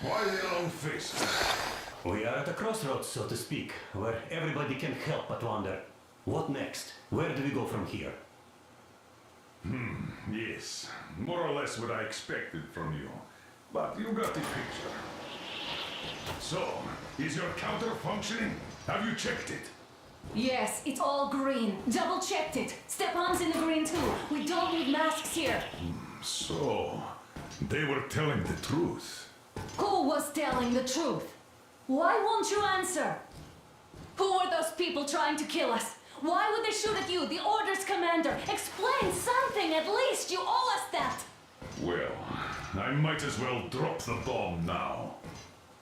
Why the long faces? We are at a crossroads, so to speak, where everybody can help but wonder. What next? Where do we go from here? Yes, more or less what I expected from you. But you got the picture. So, is your counter functioning? Have you checked it? Yes, it's all green. Double checked it. Stepan's in the green too. We don't need masks here. So, they were telling the truth. Who was telling the truth? Why won't you answer? Who were those people trying to kill us? Why would they shoot at you, the Order's commander? Explain something at least. You owe us that. Well, I might as well drop the bomb now.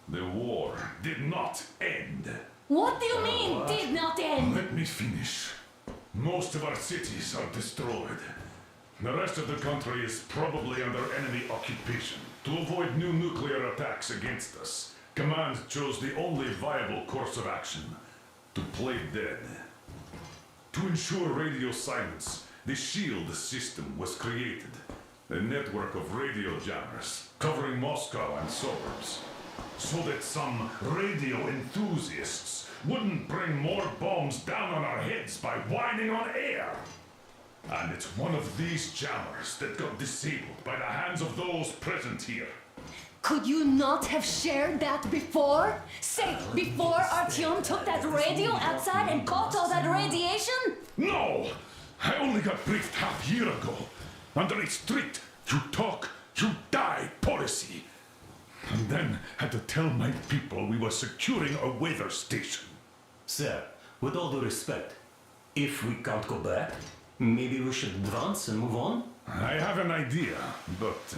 The war did not end. What do you mean, did not end? Let me finish. Most of our cities are destroyed. The rest of the country is probably under enemy occupation. To avoid new nuclear attacks against us, Command chose the only viable course of action: to play dead. To ensure radio silence, the SHIELD system was created. A network of radio jammers covering Moscow and suburbs. So that some radio enthusiasts wouldn't bring more bombs down on our heads by whining on air. And it's one of these jammers that got disabled by the hands of those present here. Could you not have shared that before? Say, before Artyom took that radio outside and caught all that radiation? No! I only got briefed half year ago. Under a strict, you talk, you die policy. And then had to tell my people we were securing a weather station. Sir, with all due respect, if we can't go back, maybe we should advance and move on? I have an idea, but...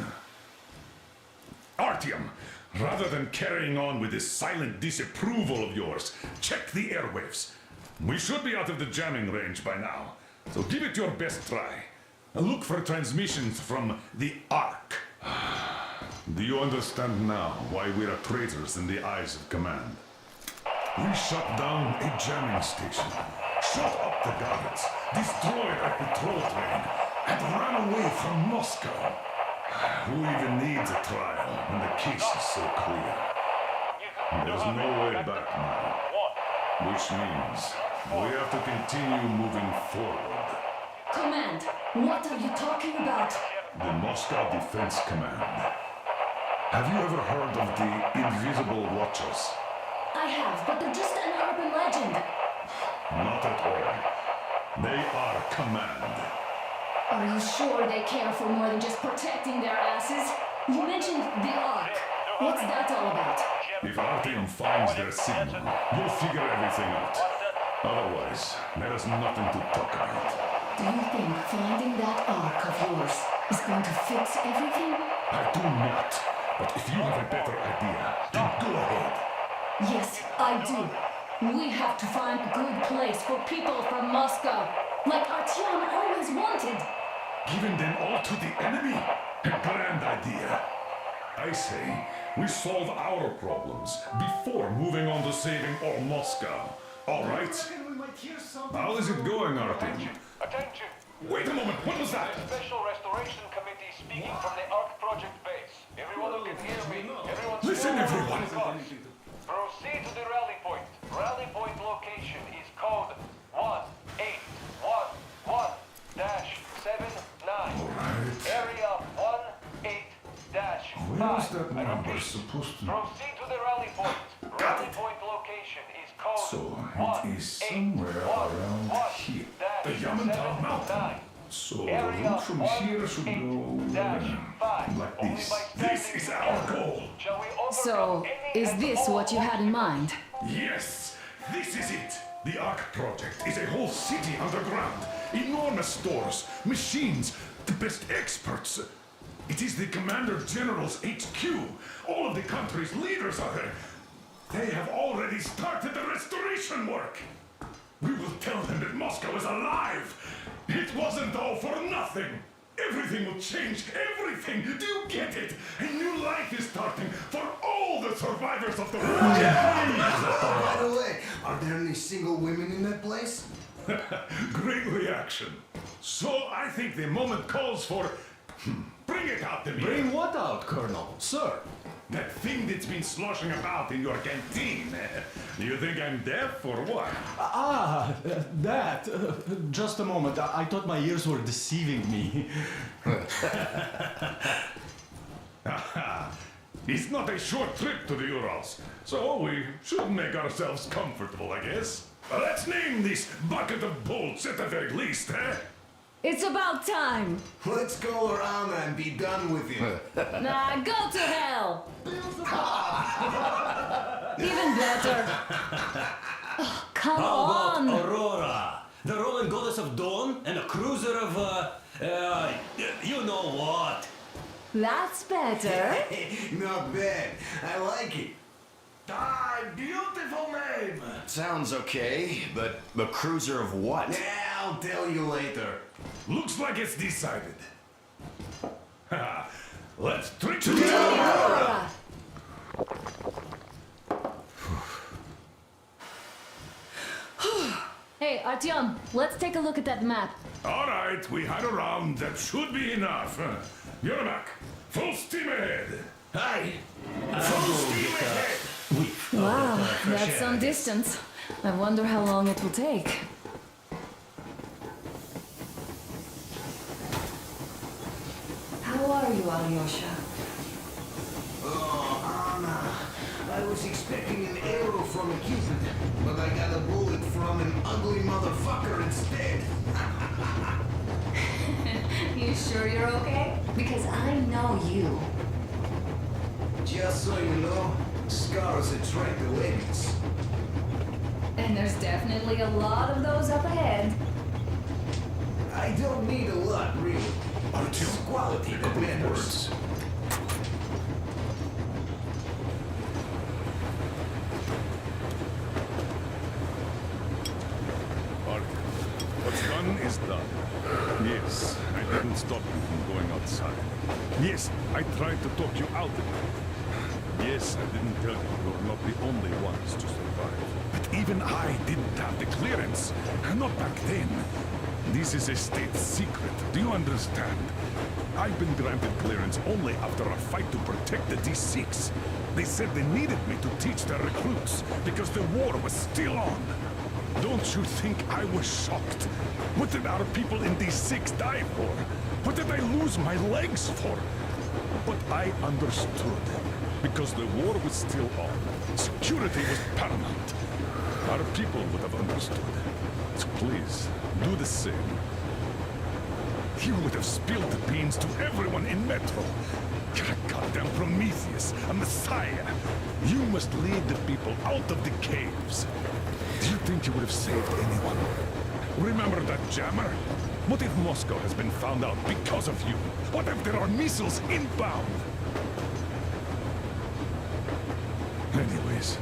Artyom, rather than carrying on with this silent disapproval of yours, check the airwaves. We should be out of the jamming range by now, so give it your best try. Look for transmissions from the Ark. Do you understand now why we are traitors in the eyes of Command? We shut down a jamming station, shut up the guards, destroyed a patrol train, and ran away from Moscow. Who even needs a trial when the case is so clear? There's no way back now, which means we have to continue moving forward. Command, what are you talking about? The Moscow Defense Command. Have you ever heard of the Invisible Watchers? I have, but they're just an urban legend. Not at all. They are Command. Are you sure they care for more than just protecting their asses? You mentioned the Ark. What's that all about? If Artyom finds their signal, you'll figure everything out. Otherwise, there is nothing to talk about. Do you think finding that Ark of yours is going to fix everything? I do not. But if you have a better idea, then go ahead. Yes, I do. We have to find a good place for people from Moscow, like Artyom always wanted. Giving them all to the enemy? A grand idea. I say, we solve our problems before moving on to saving all Moscow. All right? How is it going, Artyom? Attention! Wait a moment, what was that? Special Restoration Committee speaking from the Ark Project base. Everyone who can hear me, everyone... Listen, everyone! Proceed to the rally point. Rally point location is code 1811-79. Alright. Area 18-5. Where is that number supposed to... Proceed to the rally point. Rally point location is code So, it is somewhere around here. The Yamantau Mountain. So, the route from here should go... like this. This is our goal! Shall we So, overcome any is and this all what you had in mind? Yes! This is it! The Ark Project is a whole city underground. Enormous stores, machines, the best experts. It is the Commander General's HQ. All of the country's leaders are there. They have already started the restoration work. We will tell them that Moscow is alive. It wasn't all for nothing. Everything will change, everything. Do you get it? A new life is starting for all the survivors of the war. By the way, are there any single women in that place? Great reaction. So I think the moment calls for... Bring it out to me. Bring what out, Colonel? Sir? That thing that's been sloshing about in your canteen. You think I'm deaf or what? That. Just a moment. I thought my ears were deceiving me. It's not a short trip to the Urals, so we should make ourselves comfortable, I guess. Let's name this bucket of bolts at the very least, eh? It's about time. Let's go around and be done with it. Nah, go to hell. Even better. Oh, come How on. about Aurora? The Roman goddess of dawn and a cruiser of, you know what? That's better. Not bad. I like it. Ah, beautiful name. Sounds okay, but a cruiser of what? Yeah, I'll tell you later. Looks like it's decided. Let's trick to Aurora. Hey, Artyom, let's take a look at that map. All right, we had a round. That should be enough. Yermak, full steam ahead. Aye. Full steam ahead. Wow, that's some distance. I wonder how long it will take. How are you, Alyosha? Oh, Anna. I was expecting an arrow from a Cupid, but I got a bullet from an ugly motherfucker instead. You sure you're okay? Because I know you. Just so you know, scars attract the ladies. And there's definitely a lot of those up ahead. I don't need a lot, really. Just quality that matters. Artyom, what's done is done. Yes, I didn't stop you from going outside. Yes, I tried to talk you out of it. Yes, I didn't tell you you're not the only ones to survive. But even I didn't have the clearance. Not back then. This is a state secret. Do you understand? I've been granted clearance only after a fight to protect the D6. They said they needed me to teach their recruits because the war was still on. Don't you think I was shocked? What did our people in D6 die for? What did I lose my legs for? But I understood. Because the war was still on. Security was paramount. Our people would have understood. So please, do the same. You would have spilled the beans to everyone in Metro. You're a goddamn Prometheus, a messiah. You must lead the people out of the caves. Do you think you would have saved anyone? Remember that jammer? What if Moscow has been found out because of you? What if there are missiles inbound? Anyways,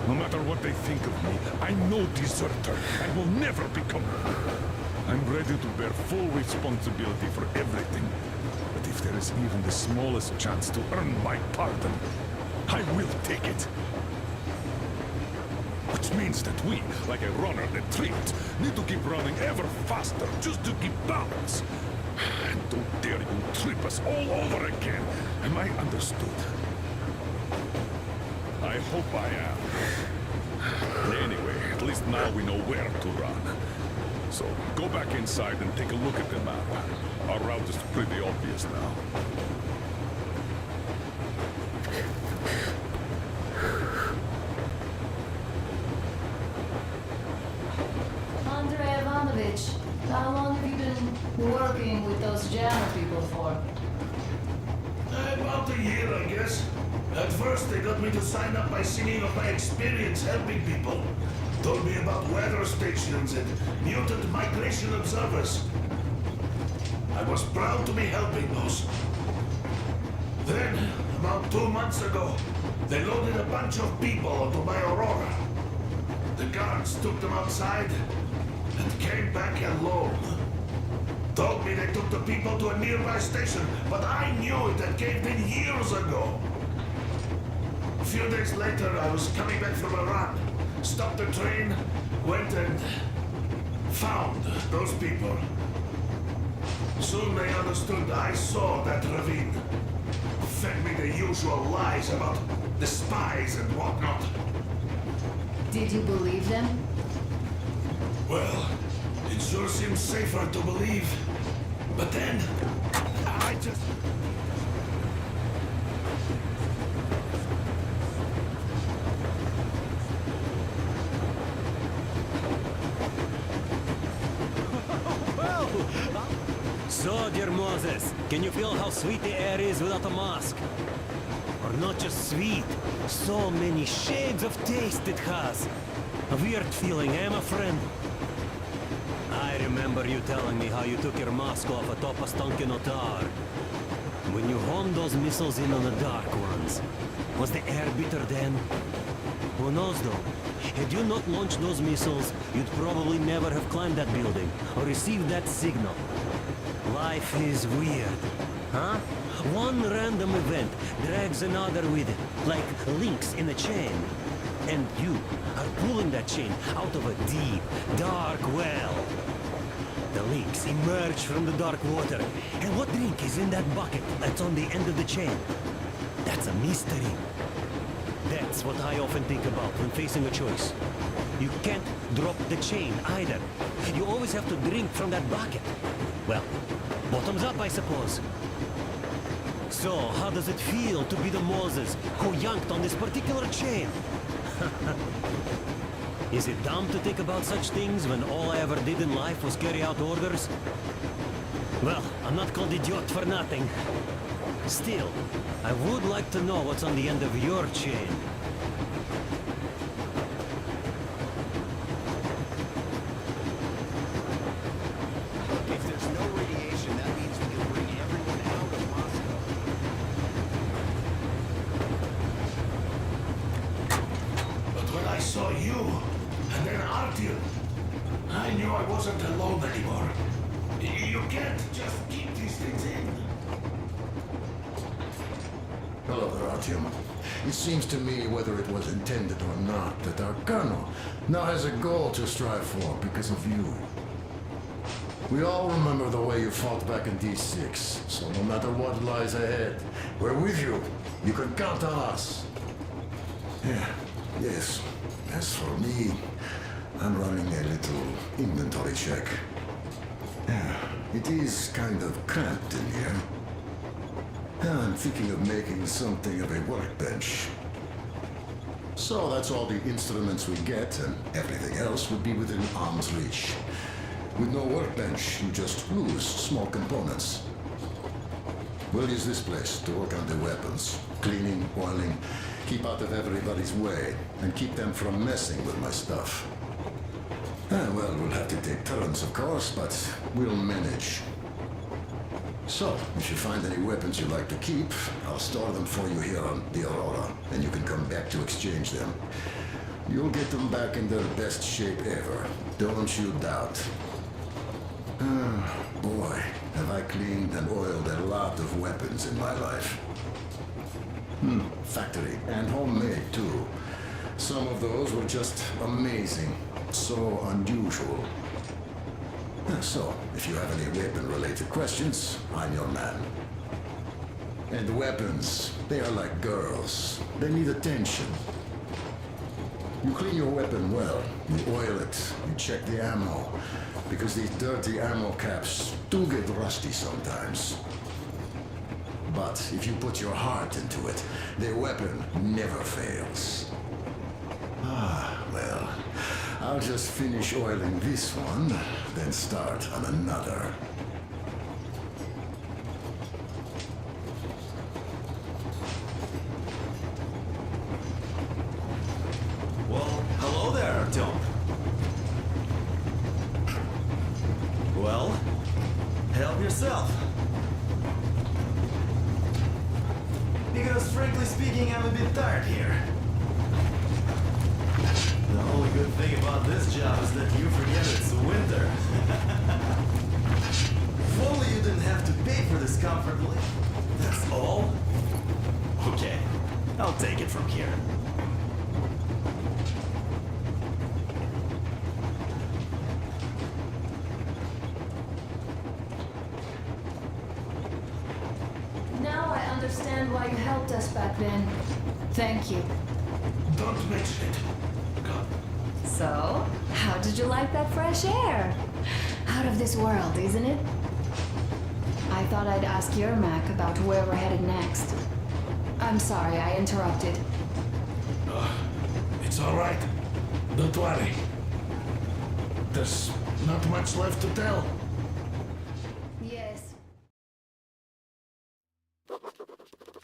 no matter what they think of me, I'm no deserter and will never become one. I'm ready to bear full responsibility for everything. But if there is even the smallest chance to earn my pardon, I will take it. Which means that we, like a runner that tripped, need to keep running ever faster just to keep balance. And don't dare you trip us all over again. Am I understood? I hope I am. Anyway, at least now we know where to run. So, go back inside and take a look at the map. Our route is pretty obvious now. Andrei Ivanovich, how long have you been working with those jammer people for? About a year, I guess. At first, they got me to sign up by singing of my experience helping people. Told me about weather stations and mutant migration observers. I was proud to be helping those. Then, about 2 months ago, they loaded a bunch of people onto my Aurora. The guards took them outside and came back alone. Told me they took the people to a nearby station, but I knew it had caved in years ago. A few days later, I was coming back from a run. Stopped the train, went and found those people. Soon they understood I saw that ravine. Fed me the usual lies about the spies and whatnot. Did you believe them? Well, it sure seems safer to believe. But then, I just... So, dear Moses, can you feel how sweet the air is without a mask? Or not just sweet, so many shades of taste it has. A weird feeling, eh, my friend? I remember you telling me how you took your mask off atop a stunking otar. When you homed those missiles in on the Dark Ones, was the air bitter then? Who knows though? Had you not launched those missiles, you'd probably never have climbed that building or received that signal. Life is weird, huh? One random event drags another with it, like links in a chain. And you are pulling that chain out of a deep, dark well. The links emerge from the dark water. And what drink is in that bucket that's on the end of the chain? That's a mystery. That's what I often think about when facing a choice. You can't drop the chain either. You always have to drink from that bucket. Well, bottoms up, I suppose. So, how does it feel to be the Moses who yanked on this particular chain? Is it dumb to think about such things when all I ever did in life was carry out orders? Well, I'm not called idiot for nothing. Still, I would like to know what's on the end of your chain. If there's no radiation, that means we can bring everyone out of Moscow. But when I saw you, and then Artyom, I knew I wasn't alone anymore. You can't just keep these things in. Hello there, Artyom. It seems to me, whether it was intended or not, that our colonel now has a goal to strive for because of you. We all remember the way you fought back in D6, so no matter what lies ahead, we're with you. You can count on us. Yeah, yes. As for me, I'm running a little inventory check. Yeah, it is kind of cramped in here. I'm thinking of making something of a workbench. So that's all the instruments we get, and everything else would be within arm's reach. With no workbench, you just lose small components. We'll use this place to work on the weapons. Cleaning, oiling, keep out of everybody's way, and keep them from messing with my stuff. Well, we'll have to take turns, of course, but we'll manage. So, if you find any weapons you'd like to keep, I'll store them for you here on the Aurora, and you can come back to exchange them. You'll get them back in their best shape ever. Don't you doubt. Boy, have I cleaned and oiled a lot of weapons in my life. Factory and homemade, too. Some of those were just amazing. So unusual. So, if you have any weapon-related questions, I'm your man. And weapons, they are like girls. They need attention. You clean your weapon well, you oil it, you check the ammo, because these dirty ammo caps do get rusty sometimes. But if you put your heart into it, the weapon never fails. Well, I'll just finish oiling this one, then start on another. Well, hello there, Artyom. Well, help yourself. Because frankly speaking, I'm a bit tired here. The only good thing about this job is that you forget it's winter. If only you didn't have to pay for this comfortably. That's all? Okay, I'll take it from here. Now I understand understand why you helped us back then. Thank you. Don't mention it. God. So, how did you like that fresh air? Out of this world, isn't it? I thought I'd ask Yermak about where we're headed next. I'm sorry I interrupted. It's all right. Don't worry. There's not much left to tell. Yes.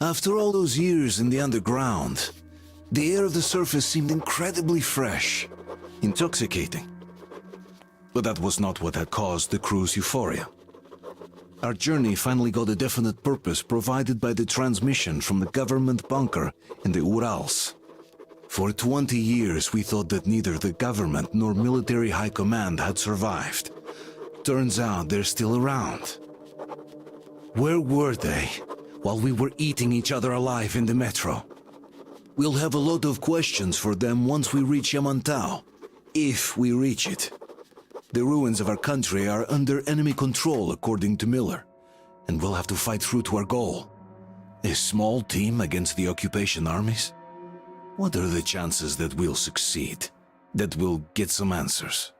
After all those years in the underground, the air of the surface seemed incredibly fresh, intoxicating. But that was not what had caused the crew's euphoria. Our journey finally got a definite purpose provided by the transmission from the government bunker in the Urals. For 20 years we thought that neither the government nor military high command had survived. Turns out they're still around. Where were they while we were eating each other alive in the metro? We'll have a lot of questions for them once we reach Yamantau, if we reach it. The ruins of our country are under enemy control, according to Miller, and we'll have to fight through to our goal. A small team against the occupation armies? What are the chances that we'll succeed? That we'll get some answers?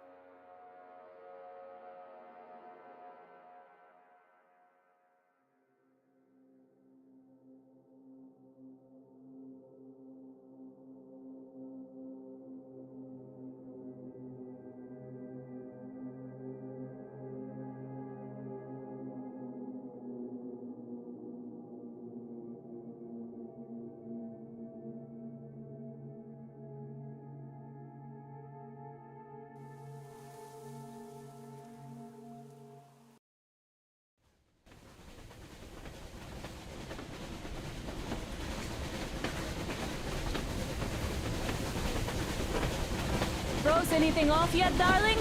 Throws anything off yet, darling?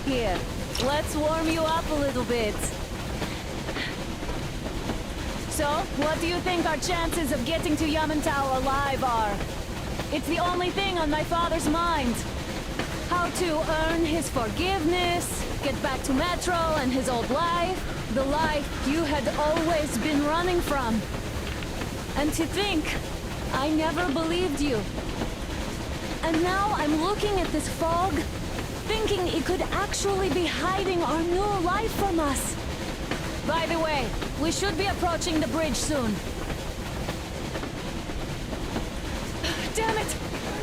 Here, let's warm you up a little bit. So, what do you think our chances of getting to Yamantau alive are? It's the only thing on my father's mind. How to earn his forgiveness, get back to Metro and his old life, the life you had always been running from. And to think, I never believed you. And now I'm looking at this fog, thinking it could actually be hiding our new life from us. By the way, we should be approaching the bridge soon. Damn it!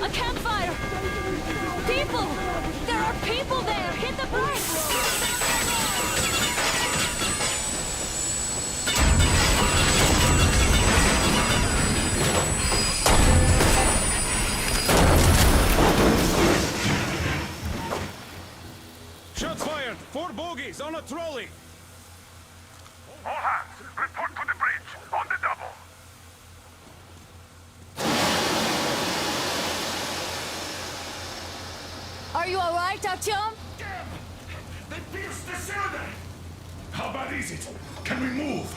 A campfire! People! There are people there! Hit the brakes! Shots fired! 4 bogies on a trolley! All hands, report to the bridge, on the double. Are you alright, Artyom? Damn! They pierced the cylinder! How bad is it? Can we move?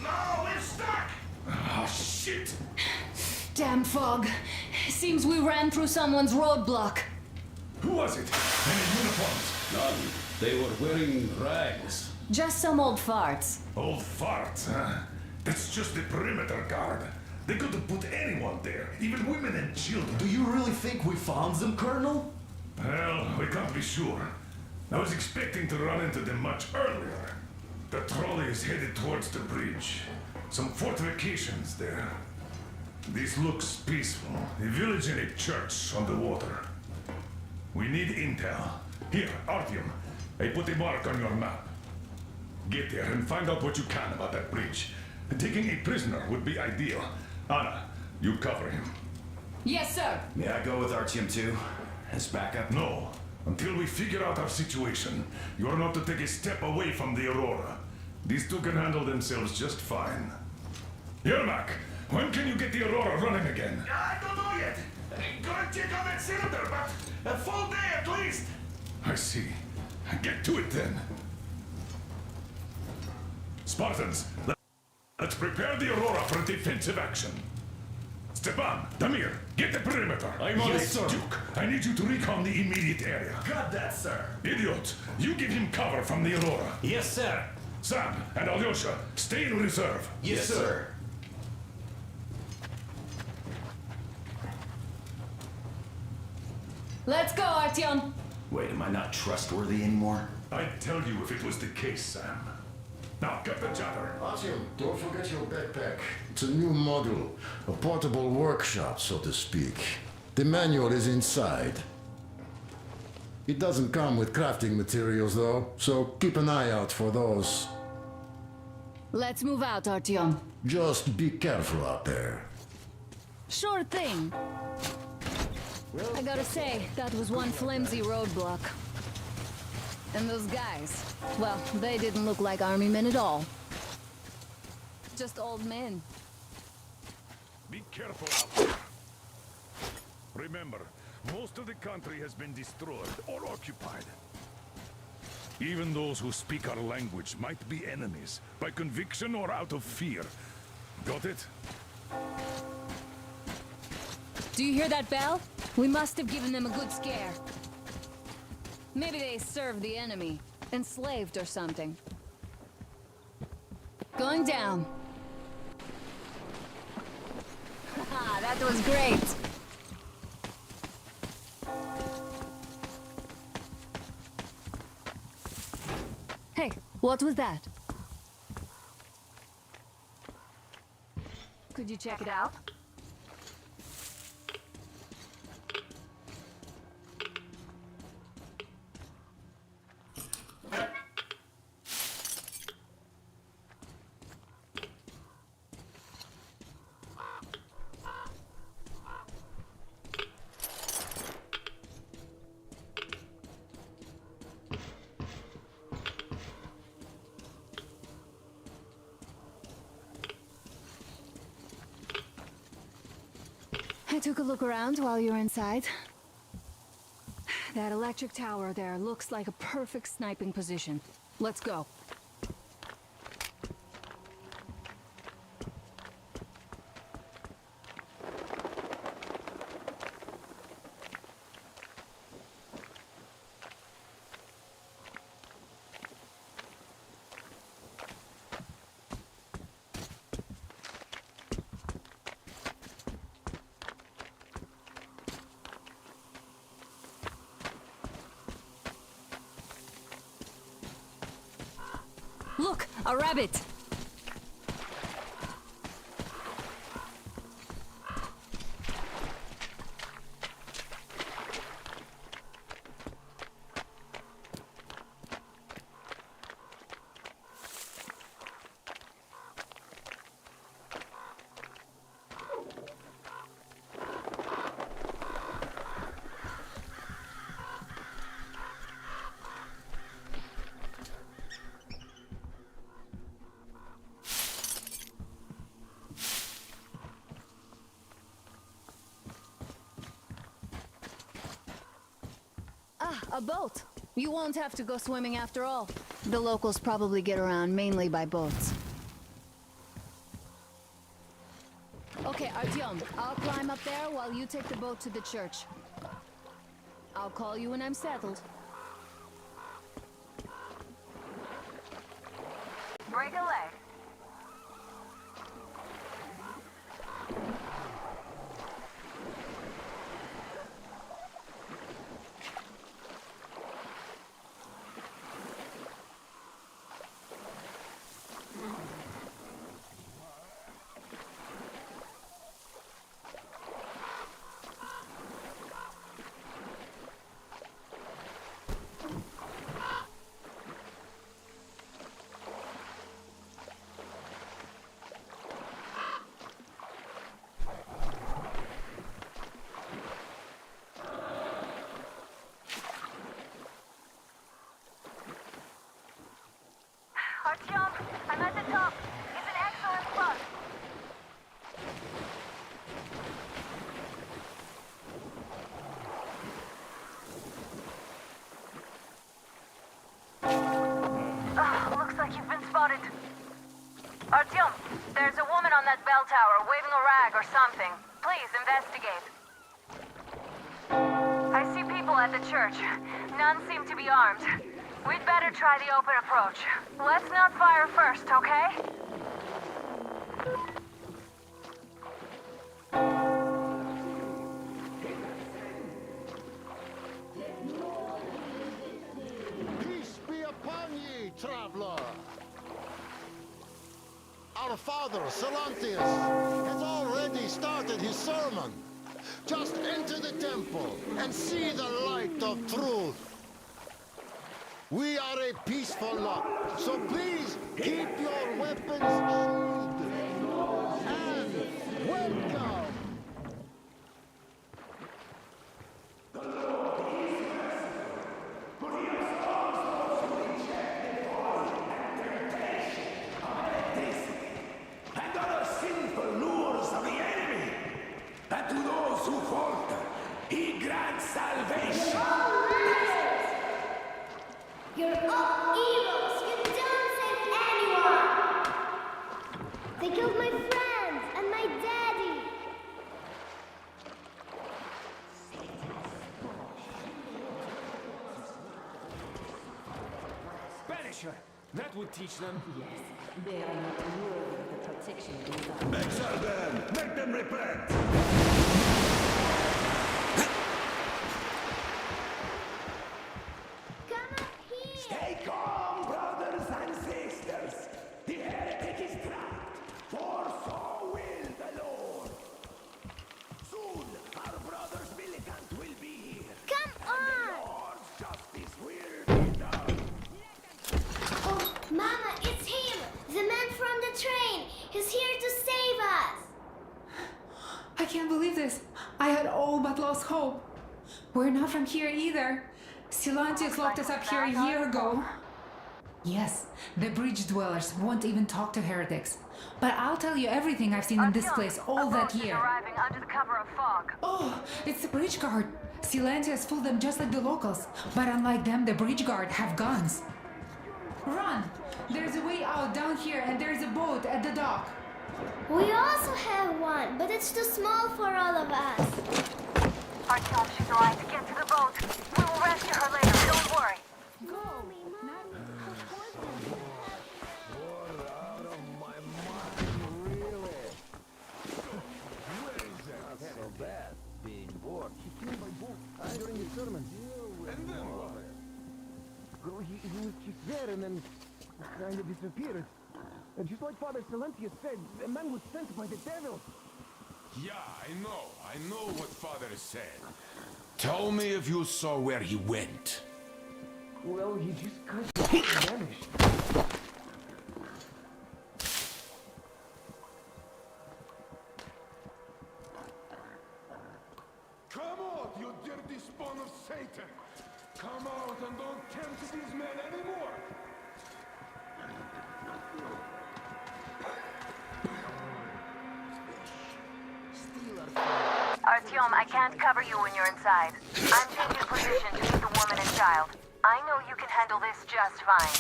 No, we're stuck! Ah, shit! Damn fog. Seems we ran through someone's roadblock. Who was it? Any uniforms? None. They were wearing rags. Just some old farts. Old farts, huh? That's just the perimeter guard. They could have put anyone there, even women and children. Do you really think we found them, Colonel? Well, we can't be sure. I was expecting to run into them much earlier. The trolley is headed towards the bridge. Some fortifications there. This looks peaceful. A village and a church on the water. We need intel. Here, Artyom. I put a mark on your map. Get there and find out what you can about that bridge. Taking a prisoner would be ideal. Anna, you cover him. Yes, sir. May I go with Artyom too? As backup? No. Until we figure out our situation, you're not to take a step away from the Aurora. These two can handle themselves just fine. Yermak, when can you get the Aurora running again? I don't know yet. Gonna check on that cylinder, but a full day at least. I see. Get to it then. Spartans, let's prepare the Aurora for defensive action. Stepan, Damir, get the perimeter. I'm on it, Yes, sir. Duke, I need you to recon the immediate area. Got that, sir. Idiot, you give him cover from the Aurora. Yes, sir. Sam and Alyosha, stay in reserve. Yes, sir. Let's go, Artyom. Wait, am I not trustworthy anymore? I'd tell you if it was the case, Sam. Now get the chatter. Artyom, don't forget your backpack. It's a new model, a portable workshop, so to speak. The manual is inside. It doesn't come with crafting materials, though, so keep an eye out for those. Let's move out, Artyom. Just be careful out there. Sure thing. I gotta say, that was one flimsy roadblock. And those guys, well, they didn't look like army men at all. Just old men. Be careful out there. Remember, most of the country has been destroyed or occupied. Even those who speak our language might be enemies, by conviction or out of fear. Got it? Do you hear that bell? We must have given them a good scare. Maybe they served the enemy, enslaved or something. Going down. Haha, that was great. Hey, what was that? Could you check it out? I took a look around while you were inside. That electric tower there looks like a perfect sniping position. Let's go. Look, a rabbit! A boat. You won't have to go swimming after all. The locals probably get around mainly by boats. Okay, Artyom, I'll climb up there while you take the boat to the church. I'll call you when I'm settled. Break a leg. Artyom, I'm at the top. It's an excellent spot. Looks like you've been spotted. Artyom, there's a woman on that bell tower waving a rag or something. Please investigate. I see people at the church. None seem to be armed. We'd better try the open approach. Let's not fire first, okay? Peace be upon ye, traveler. Our father, Salantius, has already started his sermon. Just enter the temple and see the light of truth. We are a peaceful lot, so please keep your weapons sheathed. And welcome! And other sinful lures of the enemy. And to those who falter, he grants salvation. You're all evils! You don't save anyone! They killed my friends and my daddy! Banish her! That would teach them. Yes, they are not worthy of the protection of the Exile them! Make them repent! Stay calm, brothers and sisters! The heretic is trapped, for so will the Lord! Soon, our brother's militant will be here! Come on! Lord's justice will be done! Oh, Mama, it's him! The man from the train! He's here to save us! I can't believe this. I had all but lost hope. We're not from here either. Silantius locked us up here a year ago. Yes, the bridge dwellers won't even talk to heretics. But I'll tell you everything I've seen in this place all that year. Arriving under the cover of fog. Oh, it's the bridge guard. Silantius fooled them just like the locals. But unlike them, the bridge guard have guns. Run! There's a way out down here and there's a boat at the dock. We also have one, but it's too small for all of us. Artyom, she's alive. Get to the boat. We will rescue her later. Don't worry. So bad, being bored. He came by boat during the sermon. And then what? He's there and then kind of disappeared. And just like Father Silentius said, the man was sent by the devil. Yeah, I know what Father said. Tell me if you saw where he went. Well, he just kind of vanished. Come out, you dirty spawn of Satan! Come out and don't tempt these men anymore! Artyom, I can't cover you when you're inside. I'm changing position to meet the woman and child. I know you can handle this just fine.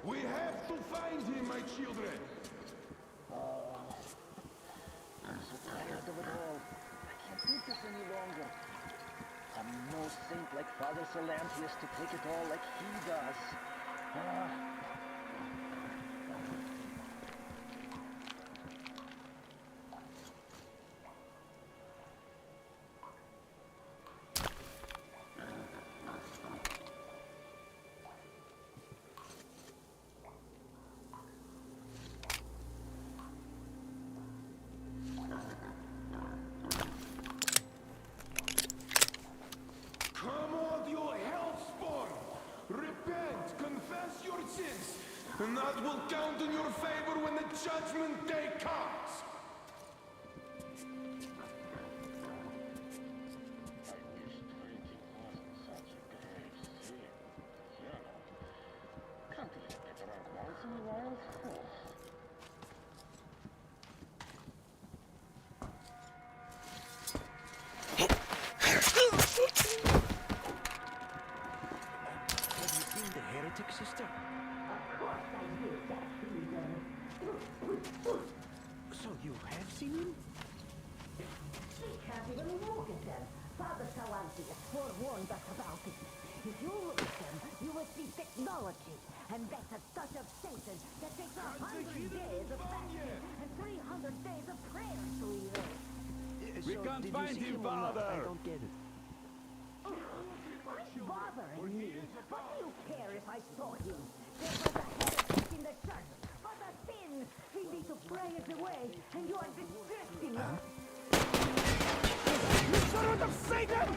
We have to find him, my children! I'm so tired of it all. I can't do this any longer. I'm no saint like Father Silantius to take it all like he does. And that will count in your favor when the judgment day comes! Have you seen the heretic, sister? So you have seen him? They can't even look at them. Father Salantius forewarned us about it. If you look at them, you will see technology. And that's a touch of Satan that takes 100 days of fasting and 300 days of prayer to erase. We can't find him, Father! I don't get it. Quit bothering me. What do you care if I saw him? There was a heretic in the church. What a sin! We need to pray it away, and you are distressing us. You servant of Satan!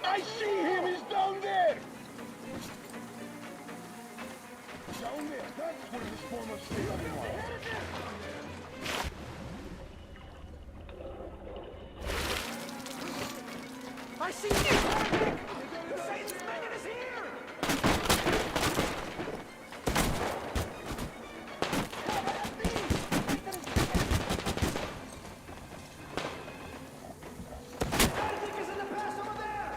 I see him! He's down there! Down there! That's where this form of Satan was. I see him! Satan's minion is here! Heretic is in the pass over there!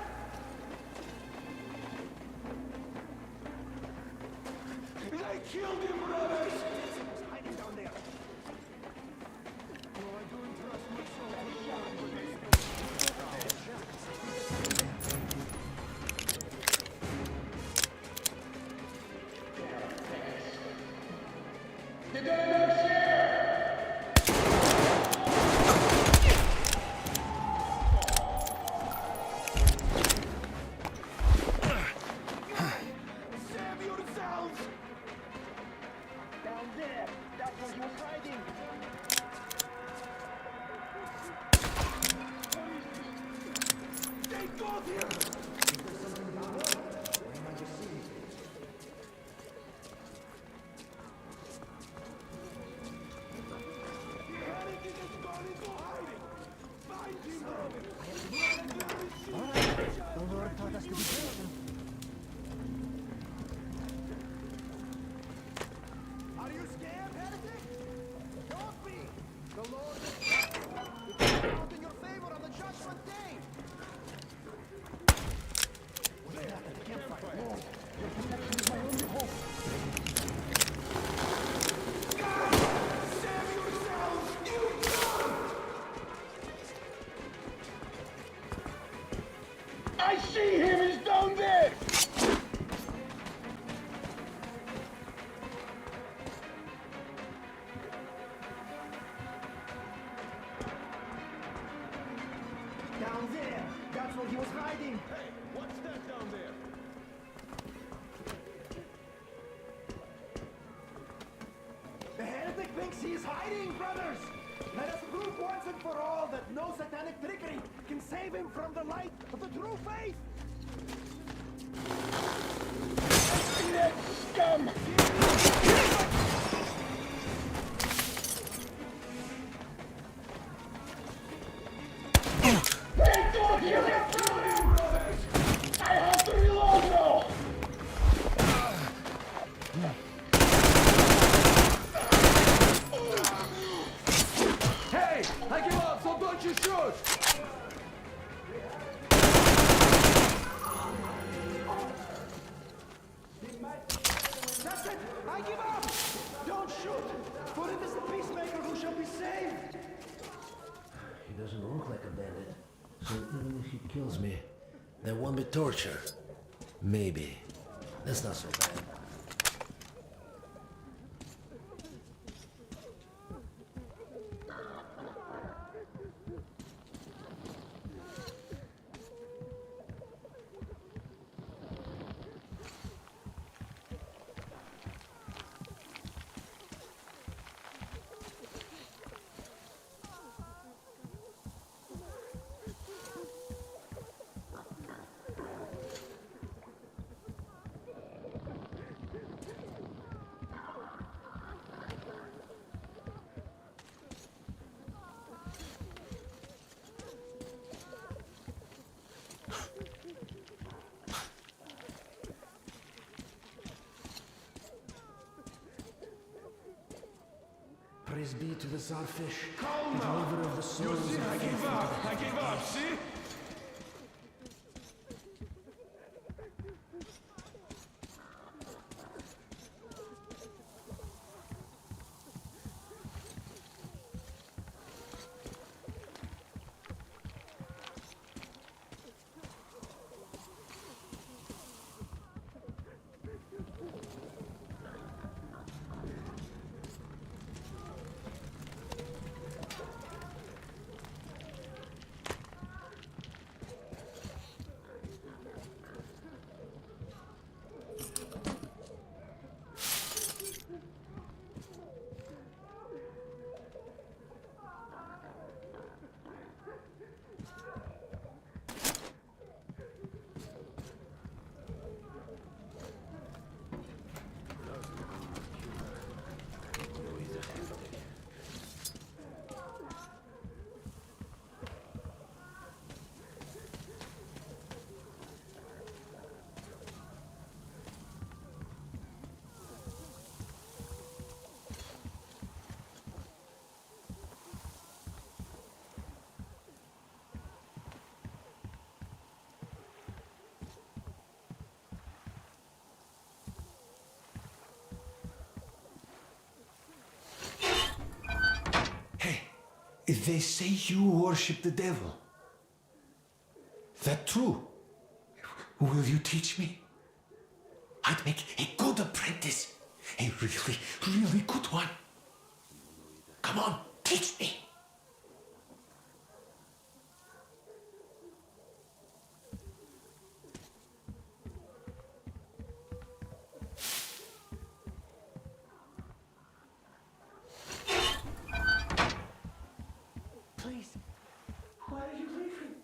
They killed him, brothers! He's hiding down there. Save yourselves! Down there! That's where he was hiding! They got him! The heretic has gone into hiding! Find him, brothers! Alright, the Lord taught us to be patient. Are you scared, heretic? Don't be! The Lord will come out in your favor on the judgment day! Save yourselves! You dog! I see him! He's down there! Down there! That's where he was hiding! Hey, what's that down there? The heretic thinks he is hiding, brothers! Let us prove once and for all that no satanic trickery can save him from the light of the true faith! See that scum! They got him! I have to reload now! Hey! I give up, so don't you shoot! That's it! I give up! Don't shoot! For it is the peacemaker who shall be saved! He doesn't look like a bandit. So even if he kills me, there won't be torture. Maybe. That's not so bad. to the Czarfish. Calm the now. deliverer of the You souls see, of I the gave faithful. up. I gave up, see? They say you worship the devil. That true? Will you teach me? I'd make a good apprentice. A really, really good one. Come on, teach me. Please, why are you leaving?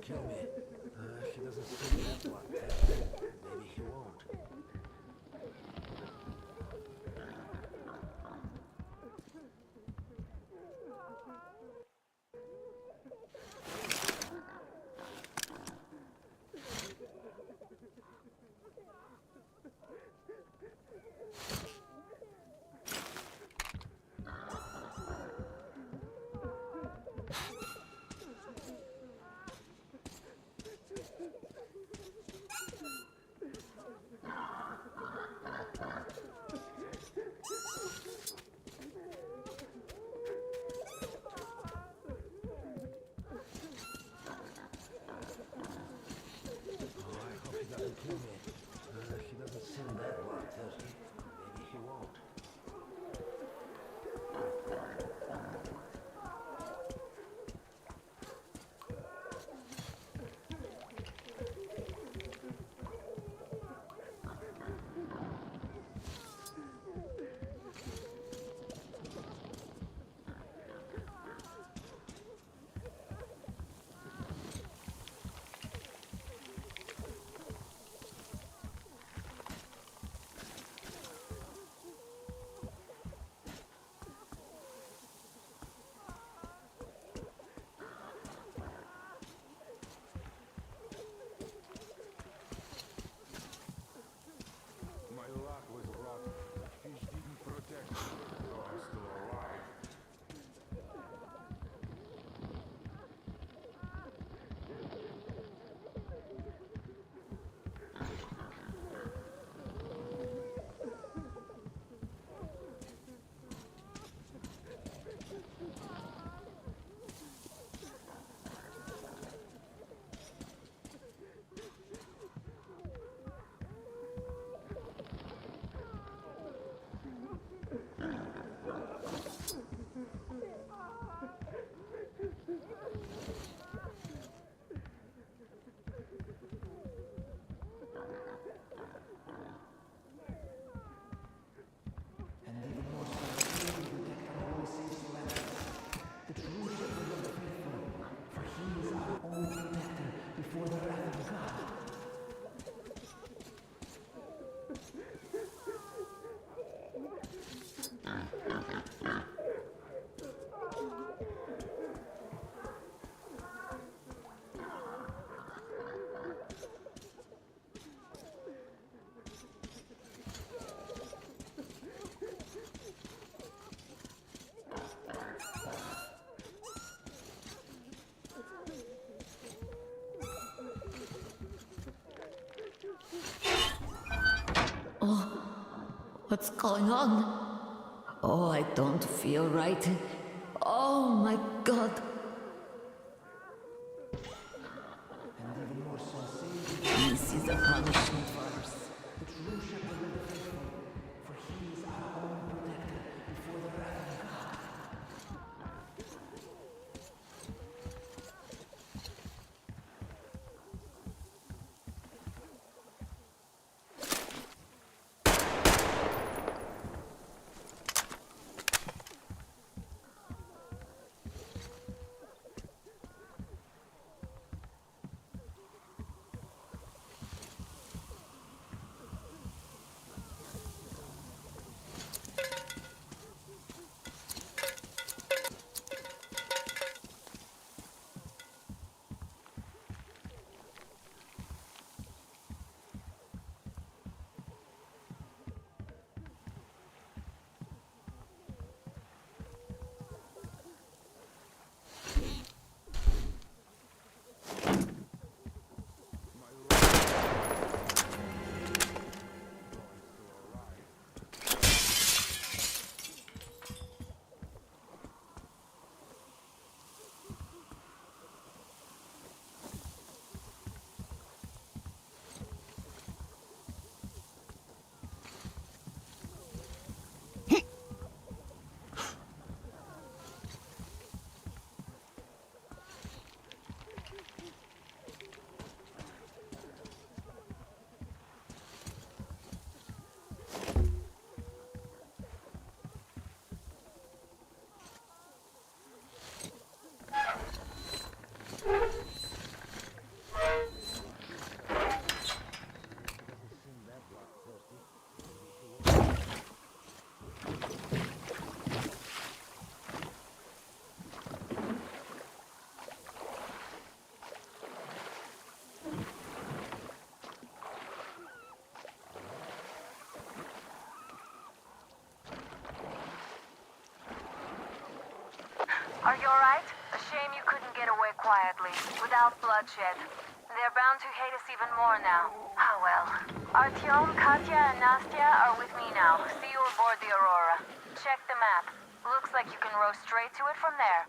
Kill me. He doesn't see that blood. Maybe he won't. He doesn't seem that bloodthirsty. Maybe he won't. What's going on? Oh, I don't feel right. Oh my god. This is a punishment for us. The true shepherd of the faithful, for he is our own protector before the wrath of God. Are you alright? A shame you couldn't get away quietly, without bloodshed. They're bound to hate us even more now. Ah well. Artyom, Katya, and Nastya are with me now. See you aboard the Aurora. Check the map. Looks like you can row straight to it from there.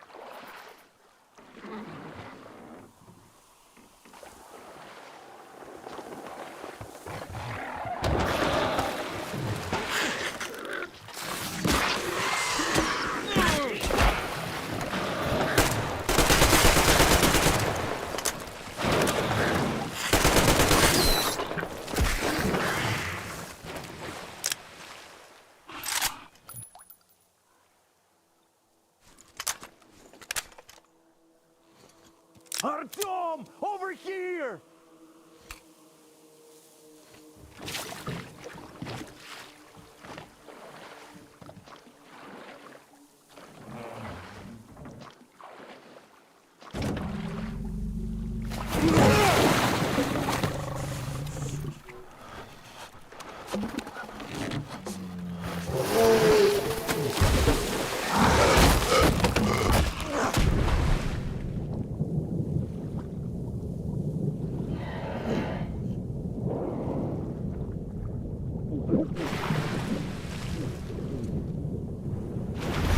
Artyom! Over here!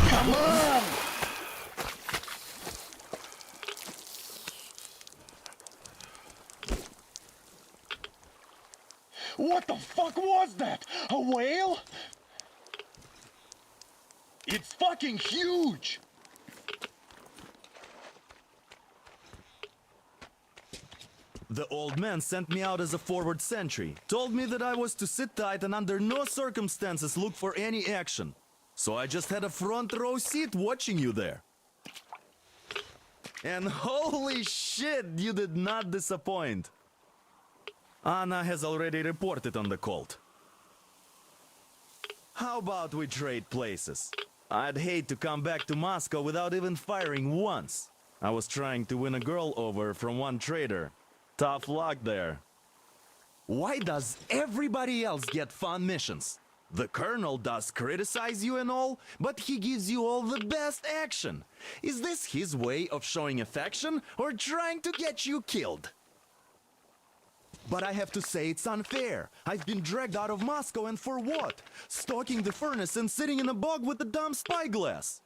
Come on! What the fuck was that? A whale? It's fucking huge! The old man sent me out as a forward sentry. Told me that I was to sit tight and under no circumstances look for any action. So I just had a front row seat watching you there. And holy shit, you did not disappoint. Anna has already reported on the cult. How about we trade places? I'd hate to come back to Moscow without even firing once. I was trying to win a girl over from one trader. Tough luck there. Why does everybody else get fun missions? The Colonel does criticize you and all, but he gives you all the best action. Is this his way of showing affection or trying to get you killed? But I have to say it's unfair. I've been dragged out of Moscow, and for what? Stalking the furnace and sitting in a bog with a dumb spyglass.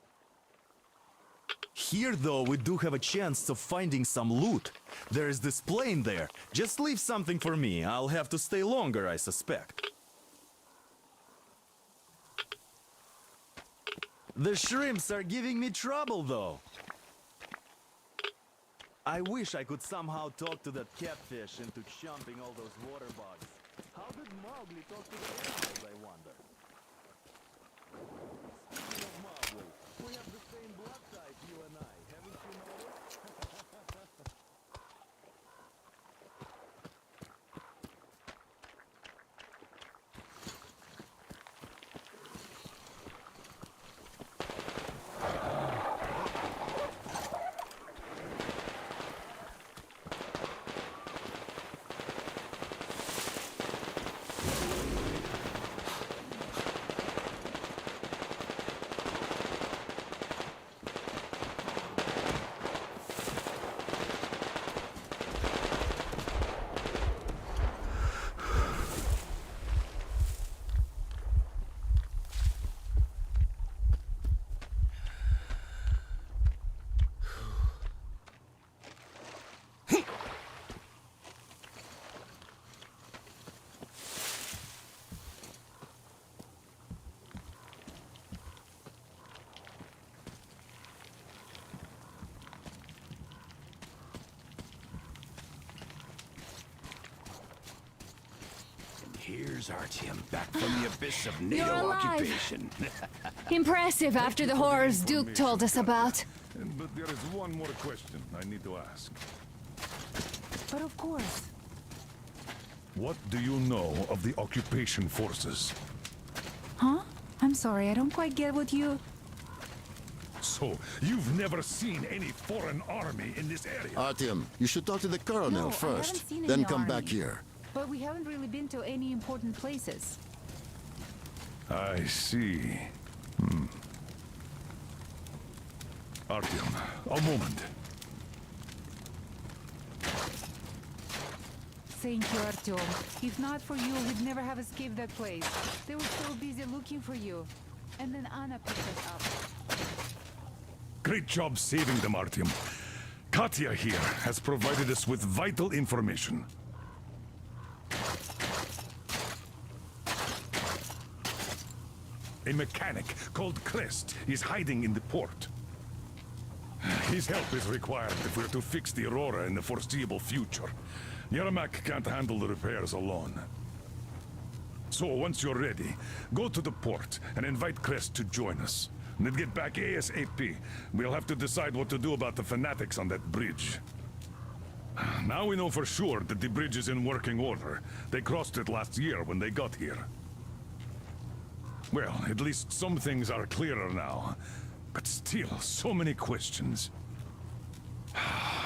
Here, though, we do have a chance of finding some loot. There is this plane there. Just leave something for me. I'll have to stay longer, I suspect. The shrimps are giving me trouble, though. I wish I could somehow talk to that catfish into chomping all those water bugs. How did Mowgli talk to the animals, I wonder? Speaking of Mowgli, we have the same blood type, you and I. Haven't you noticed? Here's Artyom, back from the abyss of NATO You're alive. occupation. Impressive after the horrors Duke told us about. But there is one more question I need to ask. But of course. What do you know of the occupation forces? Huh? I'm sorry, I don't quite get what you... So, you've never seen any foreign army in this area? Artyom, you should talk to the colonel No, I first, haven't seen then any come army. back here. But we haven't really been to any important places. I see. Artyom, a moment. Thank you, Artyom. If not for you, we'd never have escaped that place. They were so busy looking for you. And then Anna picked us up. Great job saving them, Artyom. Katya here has provided us with vital information. A mechanic called Crest is hiding in the port. His help is required if we're to fix the Aurora in the foreseeable future. Yermak can't handle the repairs alone. So once you're ready, go to the port and invite Crest to join us. And then get back ASAP. We'll have to decide what to do about the fanatics on that bridge. Now we know for sure that the bridge is in working order. They crossed it last year when they got here. Well, at least some things are clearer now. But still, so many questions.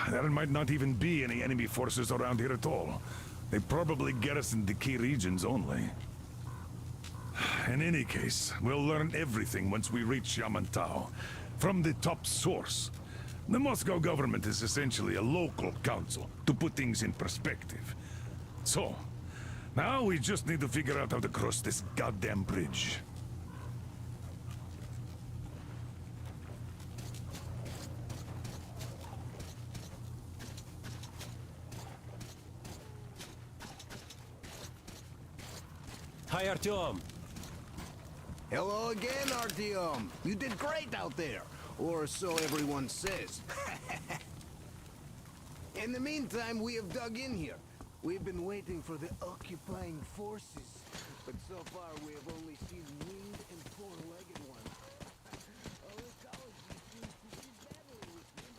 There might not even be any enemy forces around here at all. They probably garrison the key regions only. In any case, we'll learn everything once we reach Yamantau. From the top source. The Moscow government is essentially a local council, to put things in perspective. So, now we just need to figure out how to cross this goddamn bridge. Hi, Artyom. Hello again, Artyom. You did great out there. Or so everyone says. In the meantime, we have dug in here. We've been waiting for the occupying forces. But so far, we have only seen winged and four-legged ones. Our ecology seems to be better with them.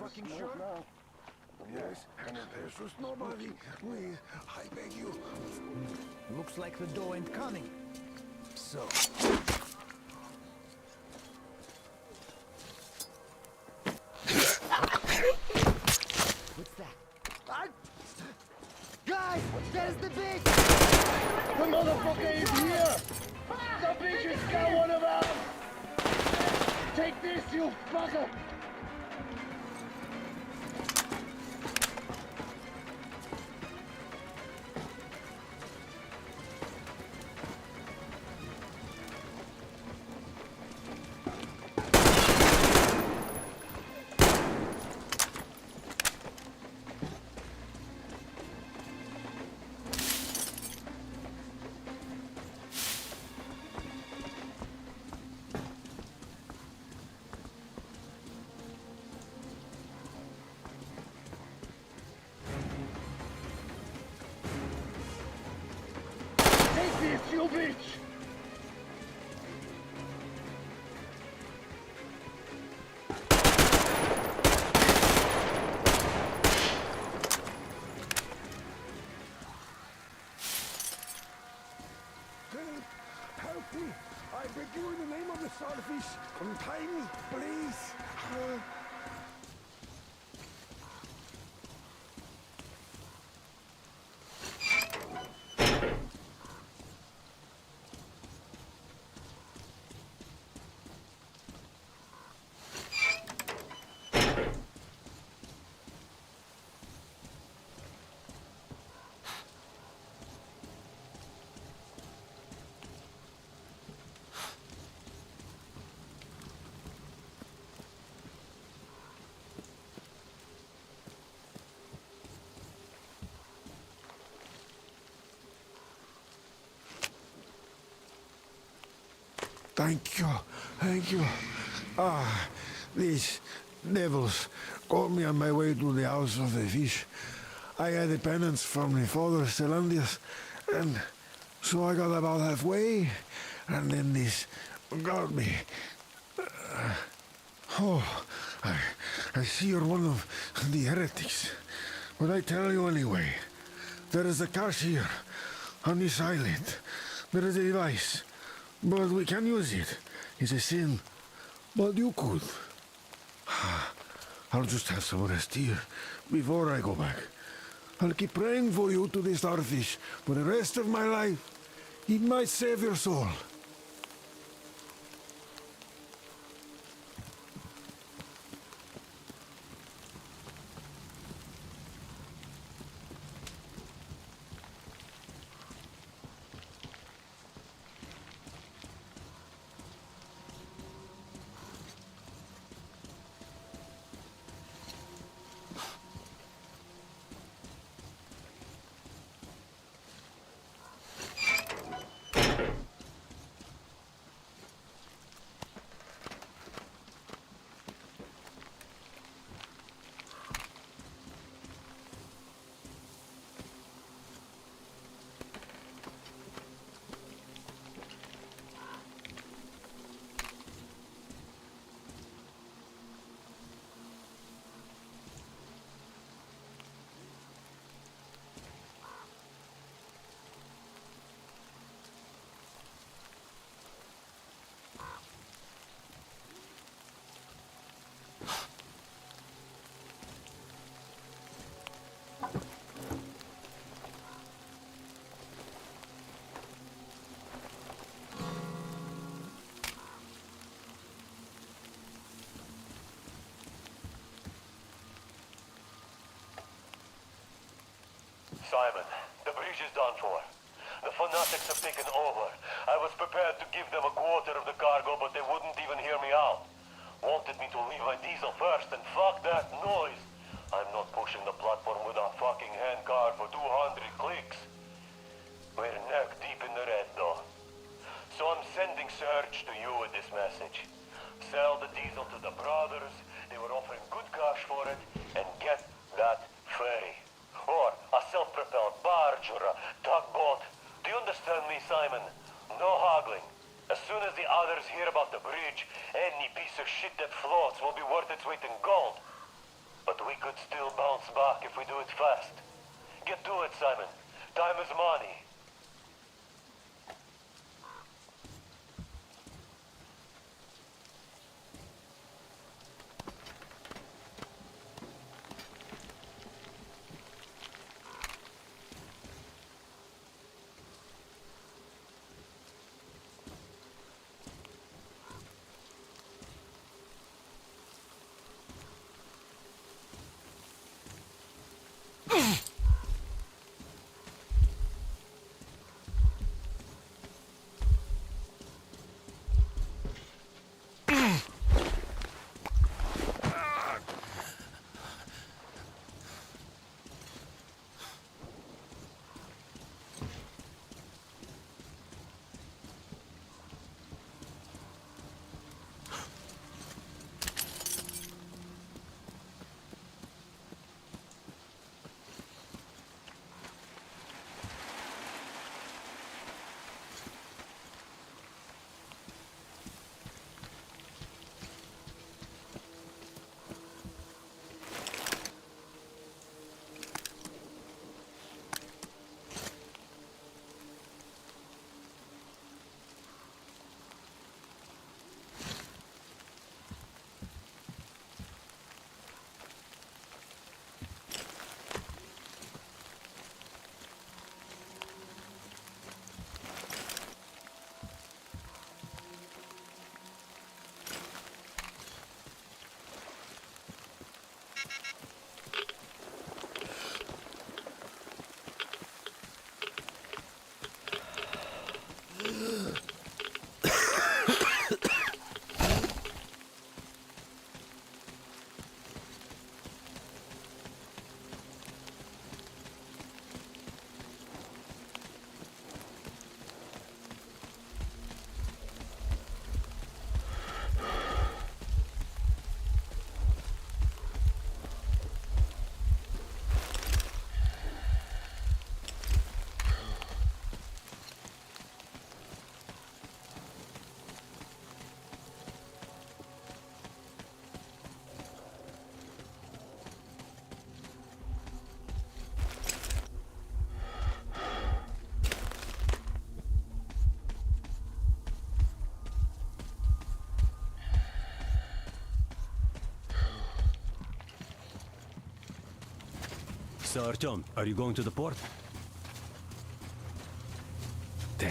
fucking sure? Yes, and if there's just nobody, please, I beg you. Looks like the door ain't coming. So... What's that? Guys, there's the bitch! The motherfucker is here! The bitch has got one of us! Take this, you fucker! Take this, you bitch! Help me! I beg you in the name of the starfish! Untie me, please! Thank you, thank you. These devils caught me on my way to the House of the Fish. I had a penance from my father, Stellandius, and so I got about halfway, and then this got me. I see you're one of the heretics, but I tell you anyway, there is a cache here, on this island. There is a device. But we can use it. It's a sin. But you could. I'll just have some rest here before I go back. I'll keep praying for you to the starfish for the rest of my life. It might save your soul. Simon, the bridge is done for. The fanatics have taken over. I was prepared to give them a quarter of the cargo, but they wouldn't even hear me out. Wanted me to leave my diesel first, and fuck that noise. I'm not pushing the platform with a fucking handcar for 200 clicks. We're neck deep in the red, though. So I'm sending Serge to you with this message. Sell the diesel to the brothers, they were offering good cash for it, and get that ferry. Or a self-propelled barge or a tugboat. Do you understand me, Simon? No haggling. As soon as the others hear about the bridge, any piece of shit that floats will be worth its weight in gold. but we could still bounce back if we do it fast. Get to it, Simon. Time is money. So, Artyom, are you going to the port? Damn.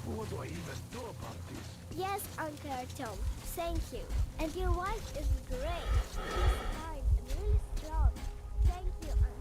What do I even do about this? Yes, Uncle Artyom. Thank you. And your wife is great. She's kind and really strong. Thank you, Artyom.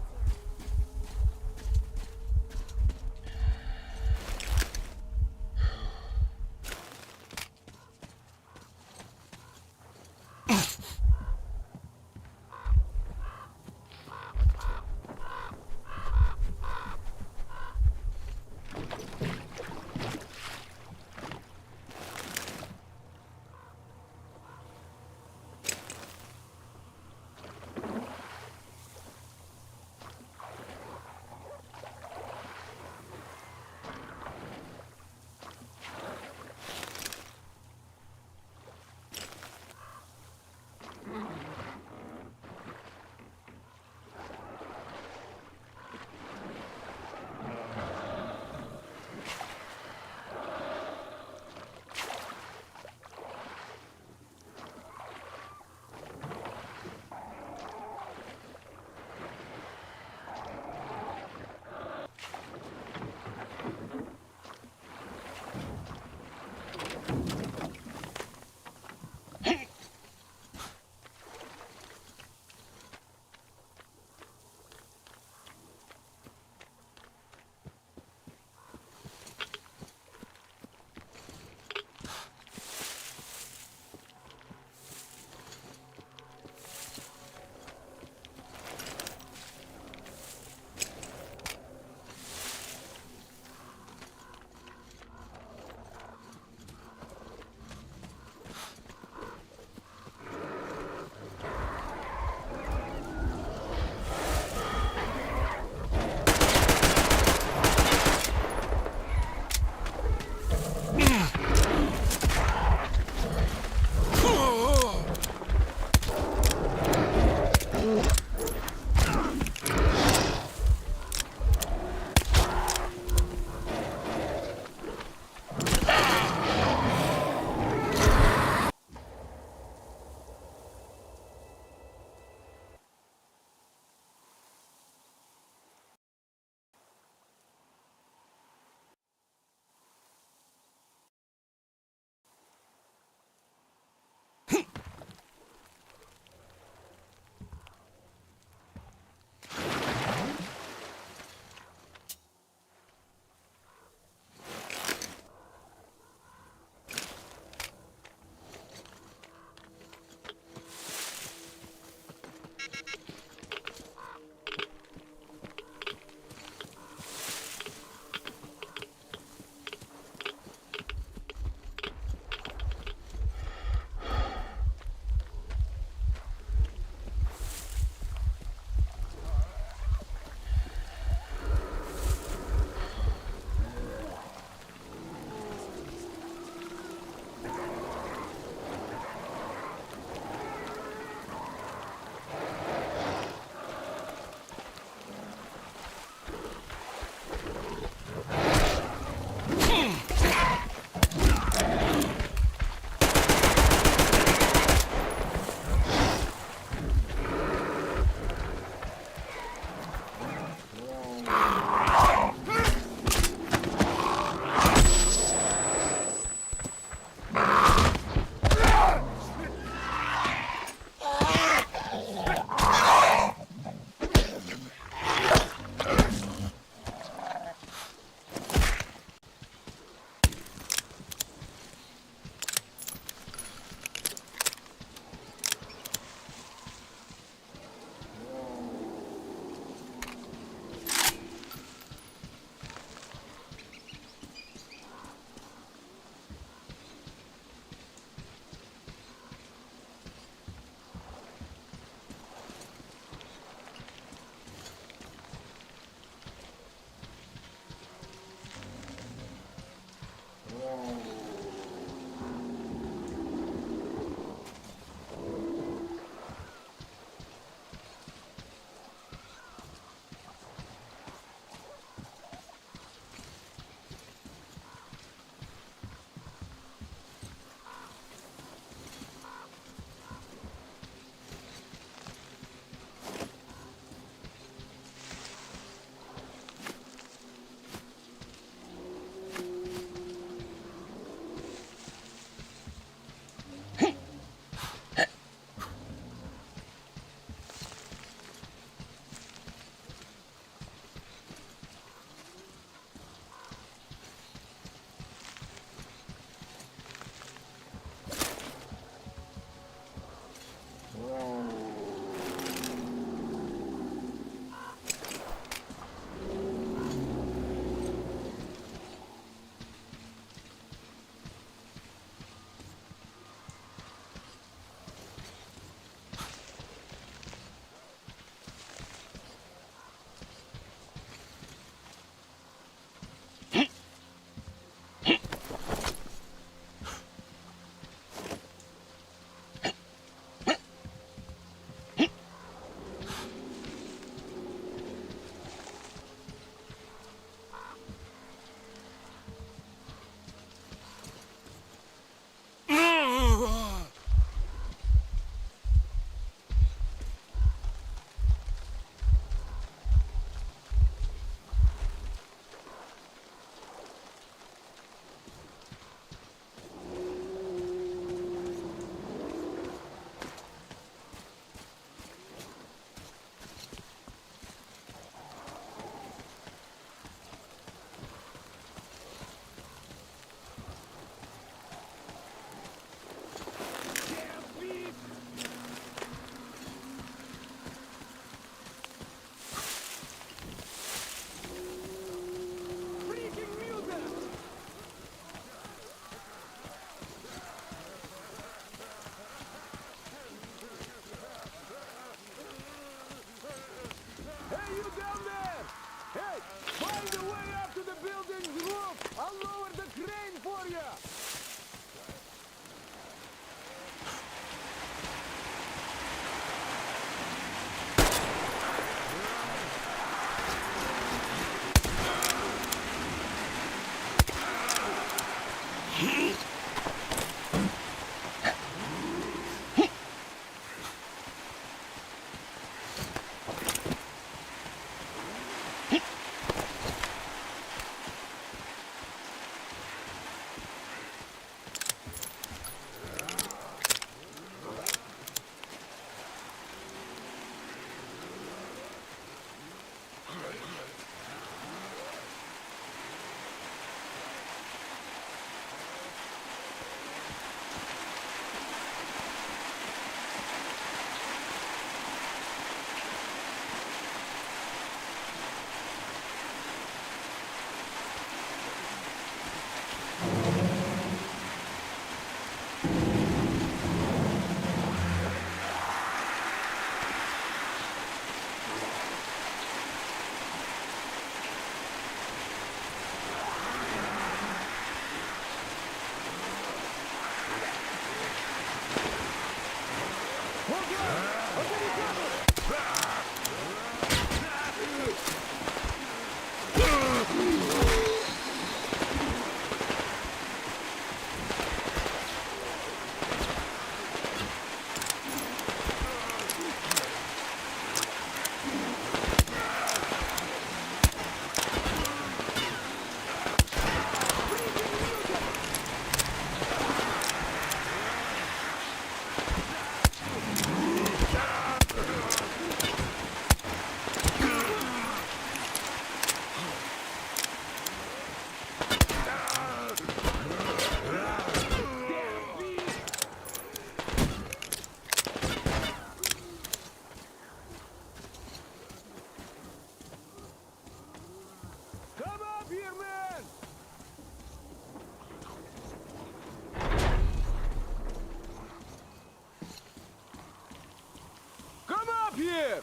here!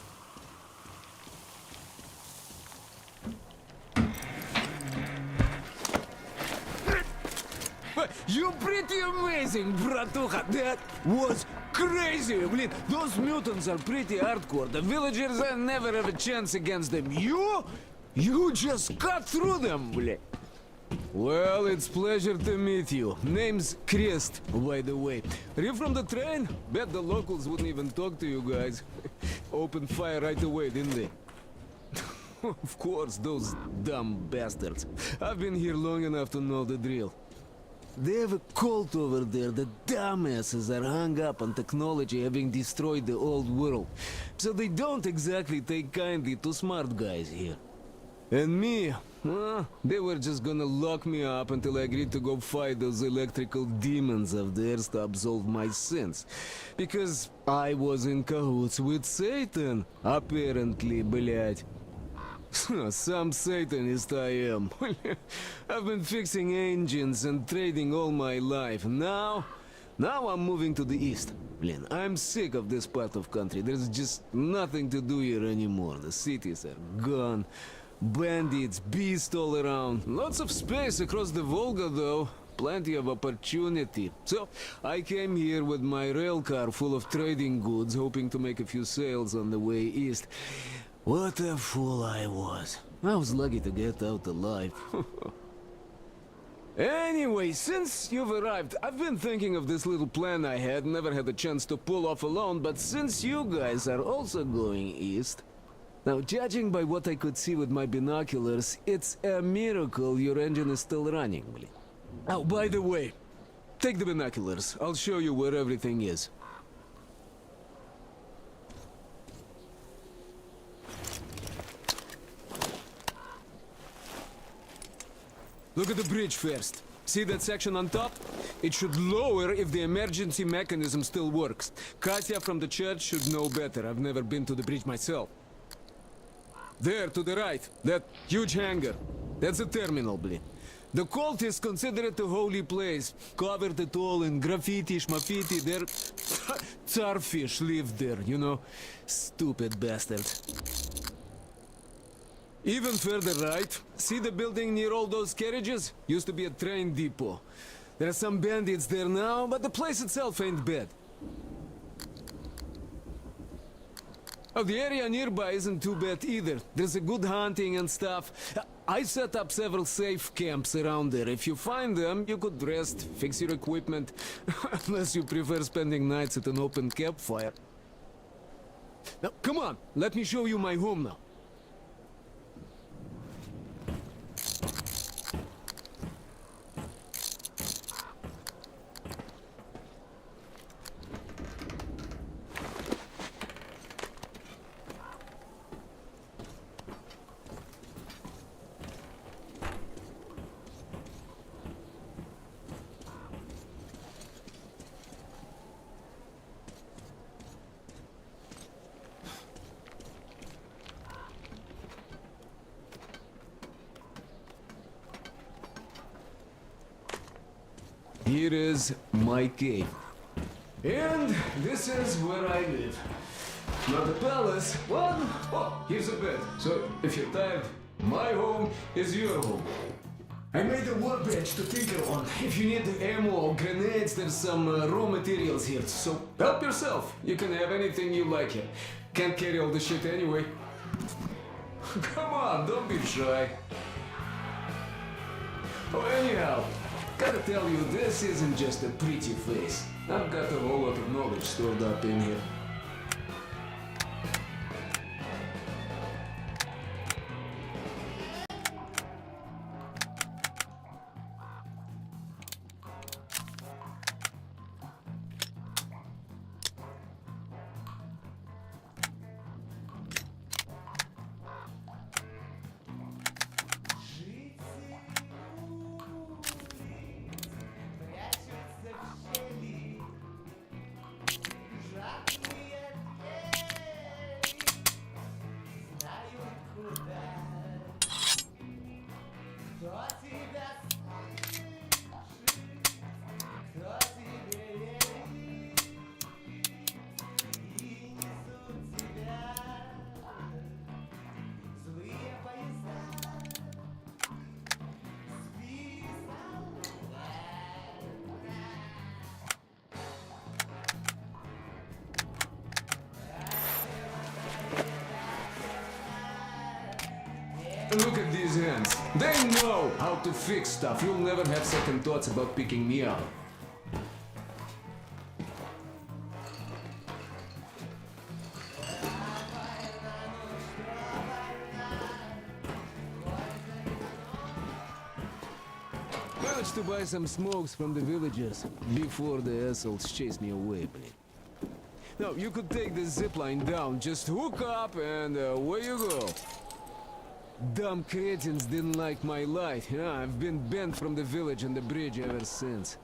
You pretty amazing, bratuха. That was crazy. Блин, those mutants are pretty hardcore. The villagers never have a chance against them. You just cut through them, блин. Well, it's pleasure to meet you. Name's Crest, by the way. Are you from the train? Bet the locals wouldn't even talk to you guys. Opened fire right away, didn't they? Of course, those dumb bastards. I've been here long enough to know the drill. They have a cult over there. The dumbasses are hung up on technology having destroyed the old world. So they don't exactly take kindly to smart guys here. And me, they were just gonna lock me up until I agreed to go fight those electrical demons of theirs to absolve my sins. Because I was in cahoots with Satan, apparently, блядь. Some Satanist I am. I've been fixing engines and trading all my life. Now I'm moving to the east. Blin, I'm sick of this part of country. There's just nothing to do here anymore. The cities are gone. Bandits, beasts all around. Lots of space across the Volga, though. Plenty of opportunity. So, I came here with my rail car full of trading goods, hoping to make a few sales on the way east. What a fool I was. I was lucky to get out alive. Anyway, since you've arrived, I've been thinking of this little plan I had, never had a chance to pull off alone, but since you guys are also going east... Now, judging by what I could see with my binoculars, it's a miracle your engine is still running. Oh, by the way, take the binoculars. I'll show you where everything is. Look at the bridge first. See that section on top? It should lower if the emergency mechanism still works. Katya from the church should know better. I've never been to the bridge myself. There, to the right, that huge hangar. That's a terminal, blin. The cultists consider it a holy place. Covered it all in graffiti, schmaffiti. Their Tsarfish lived there, you know. Stupid bastards. Even further right, see the building near all those carriages? Used to be a train depot. There are some bandits there now, but the place itself ain't bad. Oh, the area nearby isn't too bad either. There's a good hunting and stuff. I set up several safe camps around there. If you find them, you could rest, fix your equipment. Unless you prefer spending nights at an open campfire. Now, come on, let me show you my home now. Here is my cave. And this is where I live. Not a palace, but oh, here's a bed. So if you're tired, my home is your home. I made a workbench to tinker on. If you need ammo or grenades, there's some raw materials here. So help yourself. You can have anything you like here. Can't carry all the shit anyway. Come on, don't be shy. Oh, anyhow. Gotta tell you, this isn't just a pretty face. I've got a whole lot of knowledge stored up in here. They know how to fix stuff. You'll never have second thoughts about picking me up. Managed to buy some smokes from the villagers before the assholes chased me away, Blin. Now, you could take the zipline down, just hook up and away you go. Dumb cretins didn't like my light. Yeah, I've been banned from the village and the bridge ever since.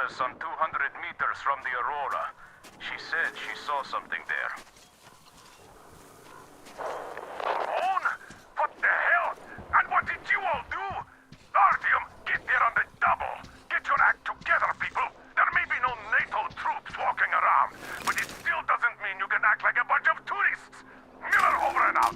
Princess on 200 meters from the Aurora. She said she saw something there. The moon? What the hell? And what did you all do? Artyom, get there on the double. Get your act together, people. There may be no NATO troops walking around, but it still doesn't mean you can act like a bunch of tourists. Miller over and out.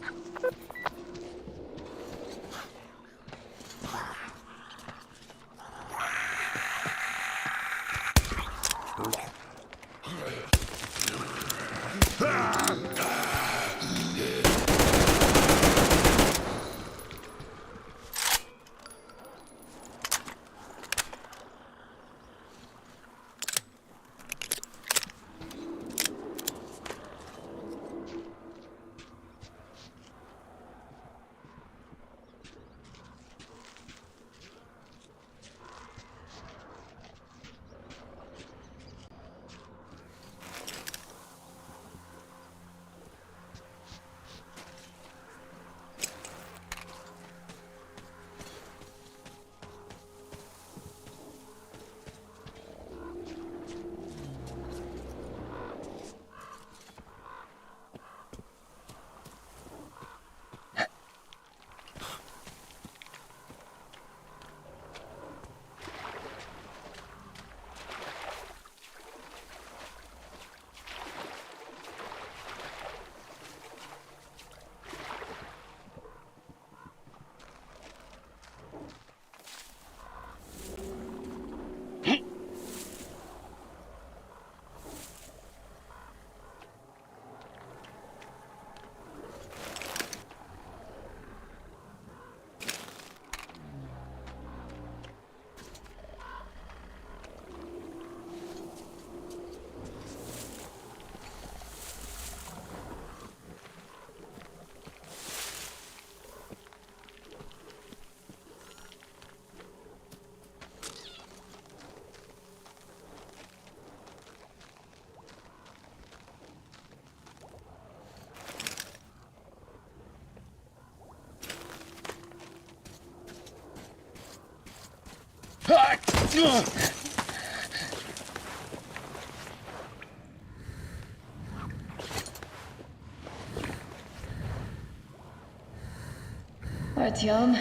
Artyom,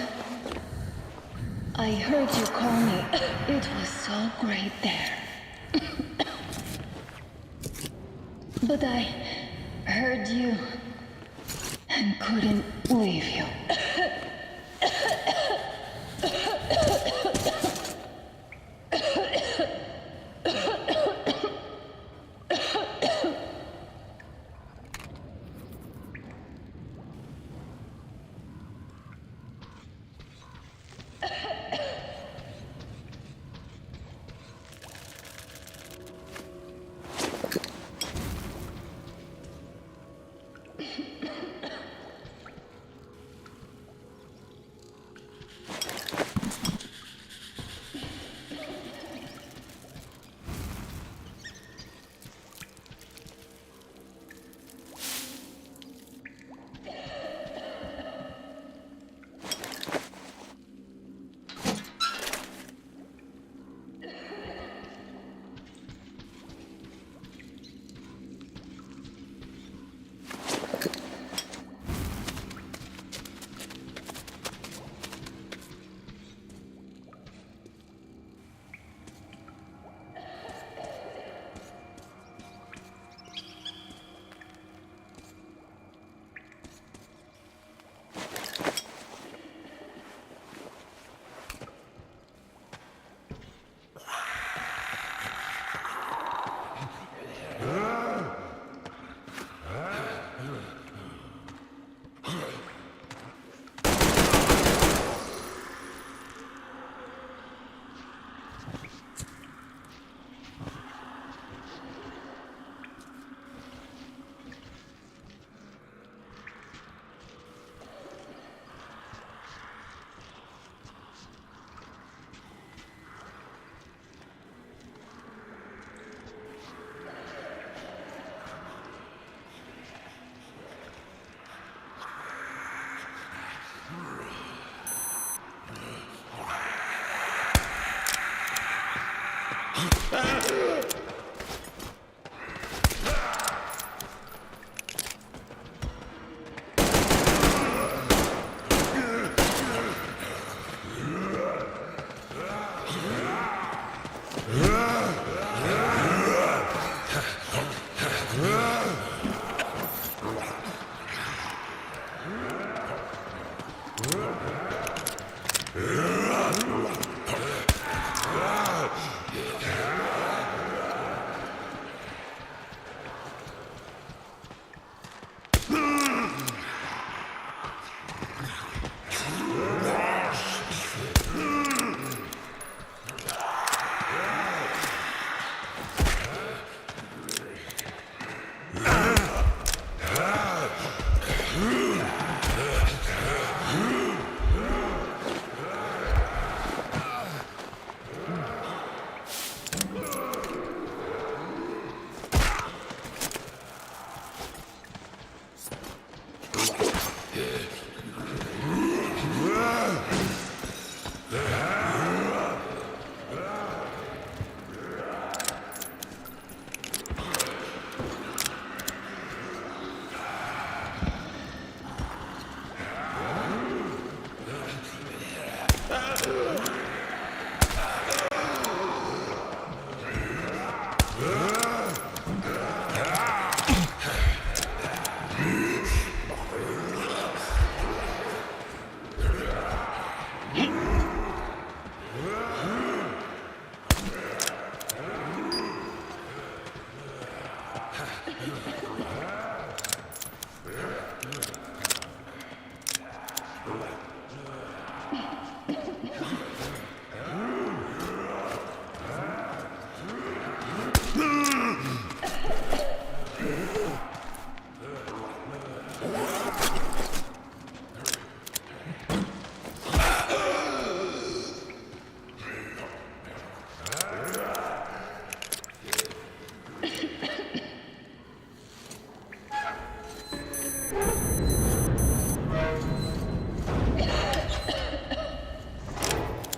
I heard you call me. It was so great there. But I heard you and couldn't leave you.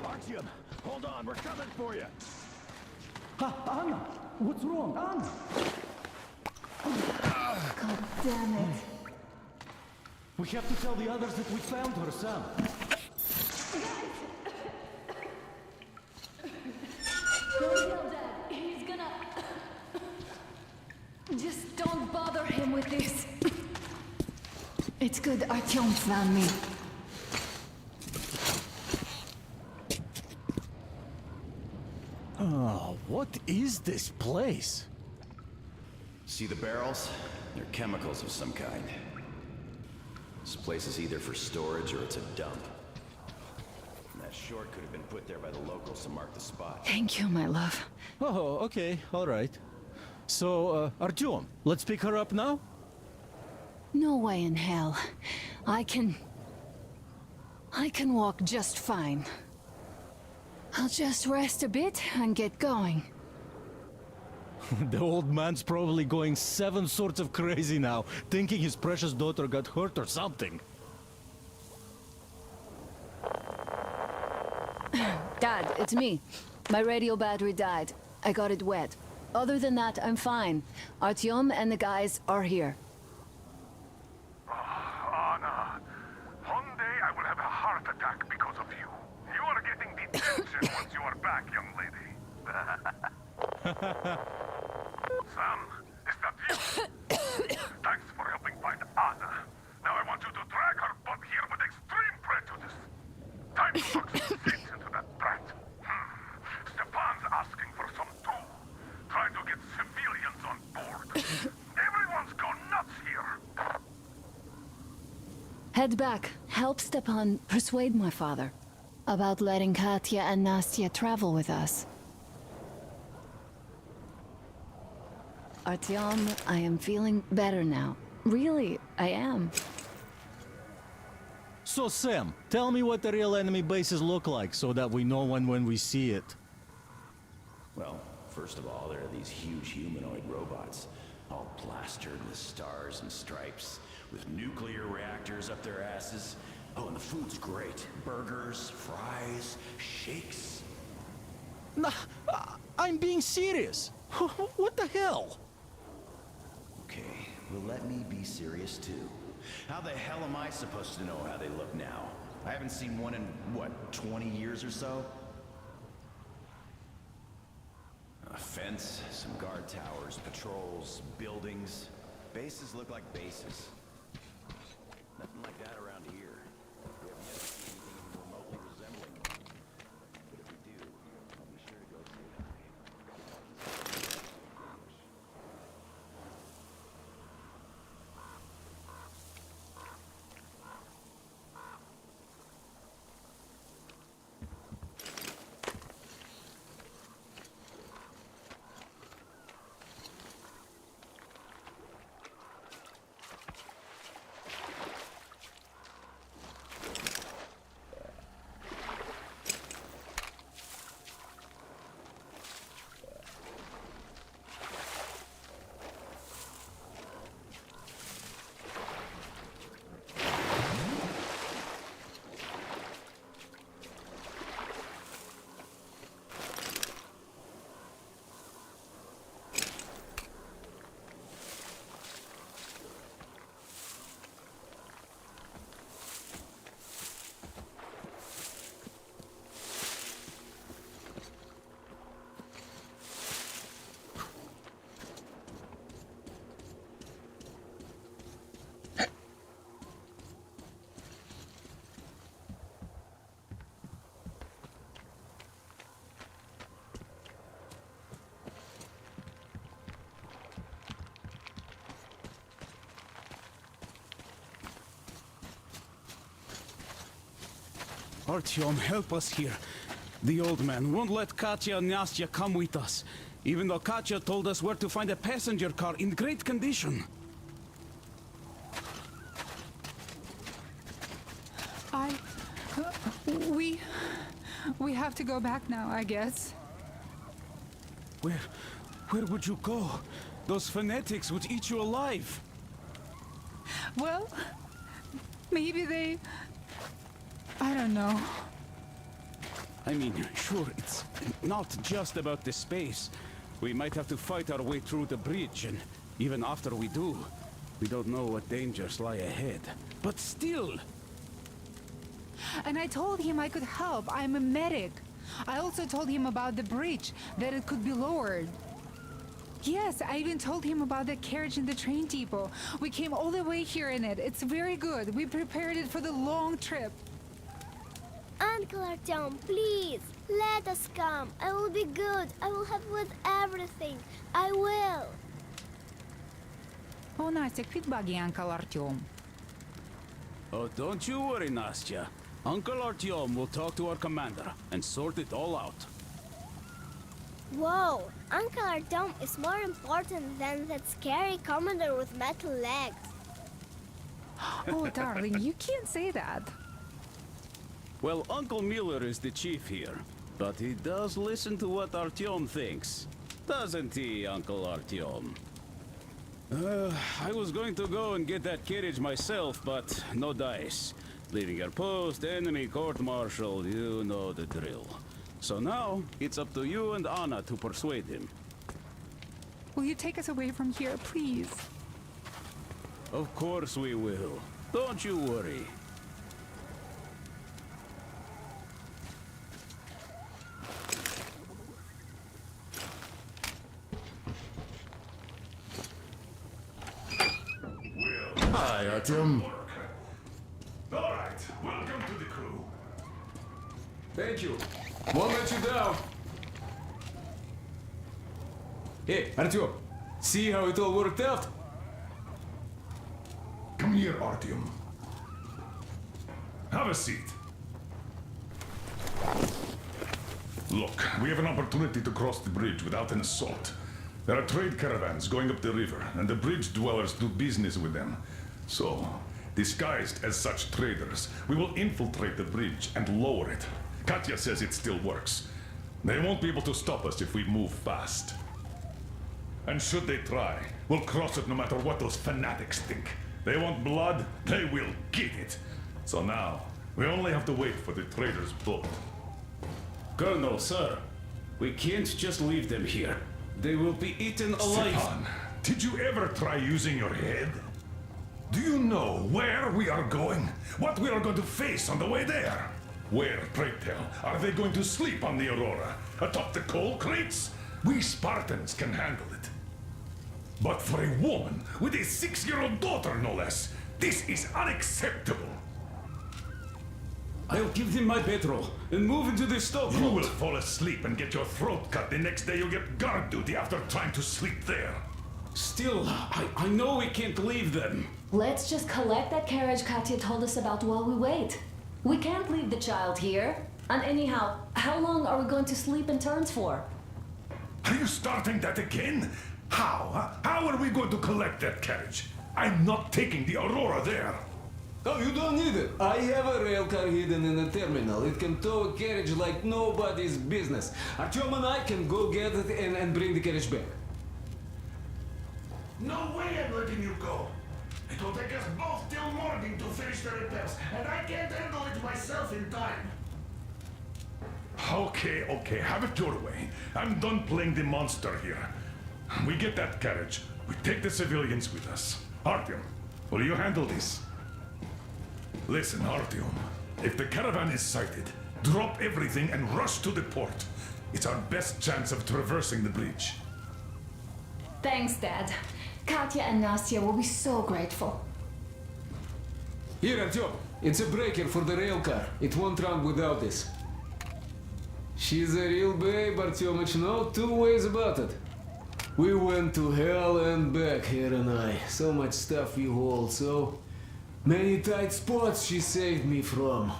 Artyom, hold on, we're coming for you. Anna, what's wrong, Anna? God damn it. We have to tell the others that we found her, Sam. Don't tell Dad. He's gonna... Just don't bother him with this. It's good Artyom found me. Oh, what is this place? See the barrels? They're chemicals of some kind. This place is either for storage or it's a dump. And that short could have been put there by the locals to mark the spot. Thank you, my love. Oh, okay, all right. So, Artyom, let's pick her up now? No way in hell. I can walk just fine. I'll just rest a bit and get going. The old man's probably going 7 sorts of crazy now, thinking his precious daughter got hurt or something. Dad, it's me. My radio battery died. I got it wet. Other than that, I'm fine. Artyom and the guys are here. Anna, one day I will have a heart attack because of you. You are getting detention once you are back, young lady. Sam, is that you? Thanks for helping find Anna. Now I want you to drag her butt here with extreme prejudice. Time to knock some sense into that brat. Stepan's asking for some too. Trying to get civilians on board. Everyone's gone nuts here. Head back. Help Stepan persuade my father about letting Katya and Nastya travel with us. Artyom, I am feeling better now. Really, I am. So, Sam, tell me what the real enemy bases look like so that we know one when we see it. Well, first of all, there are these huge humanoid robots, all plastered with stars and stripes, with nuclear reactors up their asses. Oh, and the food's great. Burgers, fries, shakes. Nah, I'm being serious. What the hell? Okay, well let me be serious too. How the hell am I supposed to know how they look now? I haven't seen one in, what, 20 years or so? A fence, some guard towers, patrols, buildings. Bases look like bases. Nothing like that around here. We haven't yet seen anything even remotely resembling one. But if we do, I'll be sure to go say hi. Artyom, help us here. The old man won't let Katya and Nastya come with us, even though Katya told us where to find a passenger car in great condition. We have to go back now, I guess. Where would you go? Those fanatics would eat you alive. Well, maybe they... I don't know. I mean, sure, it's not just about the space. We might have to fight our way through the bridge, and even after we do, we don't know what dangers lie ahead. But still... And I told him I could help. I'm a medic. I also told him about the bridge, that it could be lowered. Yes, I even told him about the carriage in the train depot. We came all the way here in it. It's very good. We prepared it for the long trip. Uncle Artyom, please, let us come. I will be good. I will help with everything. I will. Oh, Nastya, quit bugging Uncle Artyom. Oh, don't you worry, Nastya. Uncle Artyom will talk to our commander and sort it all out. Whoa, Uncle Artyom is more important than that scary commander with metal legs. Oh, darling, you can't say that. Well, Uncle Miller is the chief here, but he does listen to what Artyom thinks. Doesn't he, Uncle Artyom? I was going to go and get that carriage myself, but no dice. Leaving your post, enemy court-martial, you know the drill. So now, it's up to you and Anna to persuade him. Will you take us away from here, please? Of course we will. Don't you worry. Hi, Artyom. All right, welcome to the crew. Thank you. Won't let you down. Hey, Artyom, see how it all worked out? Come here, Artyom. Have a seat. Look, we have an opportunity to cross the bridge without an assault. There are trade caravans going up the river, and the bridge dwellers do business with them. So, disguised as such traders, we will infiltrate the bridge and lower it. Katya says it still works. They won't be able to stop us if we move fast. And should they try, we'll cross it no matter what those fanatics think. They want blood, they will get it. So now, we only have to wait for the traders' boat. Colonel, sir, we can't just leave them here. They will be eaten alive. Stepan, did you ever try using your head? Do you know where we are going? What we are going to face on the way there? Where, pray tell, are they going to sleep on the Aurora? Atop the coal crates? We Spartans can handle it. But for a woman with a 6-year-old daughter, no less, this is unacceptable. I'll give them my petrol and move into the stoke. You will fall asleep and get your throat cut the next day you get guard duty after trying to sleep there. Still, I know we can't leave them. Let's just collect that carriage Katya told us about while we wait. We can't leave the child here. And anyhow, how long are we going to sleep in turns for? Are you starting that again? How? How are we going to collect that carriage? I'm not taking the Aurora there. Oh, you don't need it. I have a rail car hidden in the terminal. It can tow a carriage like nobody's business. Artyom and I can go get it and bring the carriage back. No way I'm letting you go. It will take us both till morning to finish the repairs, and I can't handle it myself in time. Okay, have it your way. I'm done playing the monster here. We get that carriage. We take the civilians with us. Artyom, will you handle this? Listen, Artyom. If the caravan is sighted, drop everything and rush to the port. It's our best chance of traversing the bridge. Thanks, Dad. Katya and Nastya will be so grateful. Here, Artyom. It's a breaker for the rail car. It won't run without this. She's a real babe, Artyomich, no two ways about it. We went to hell and back, her and I. So much stuff we hold, so many tight spots she saved me from.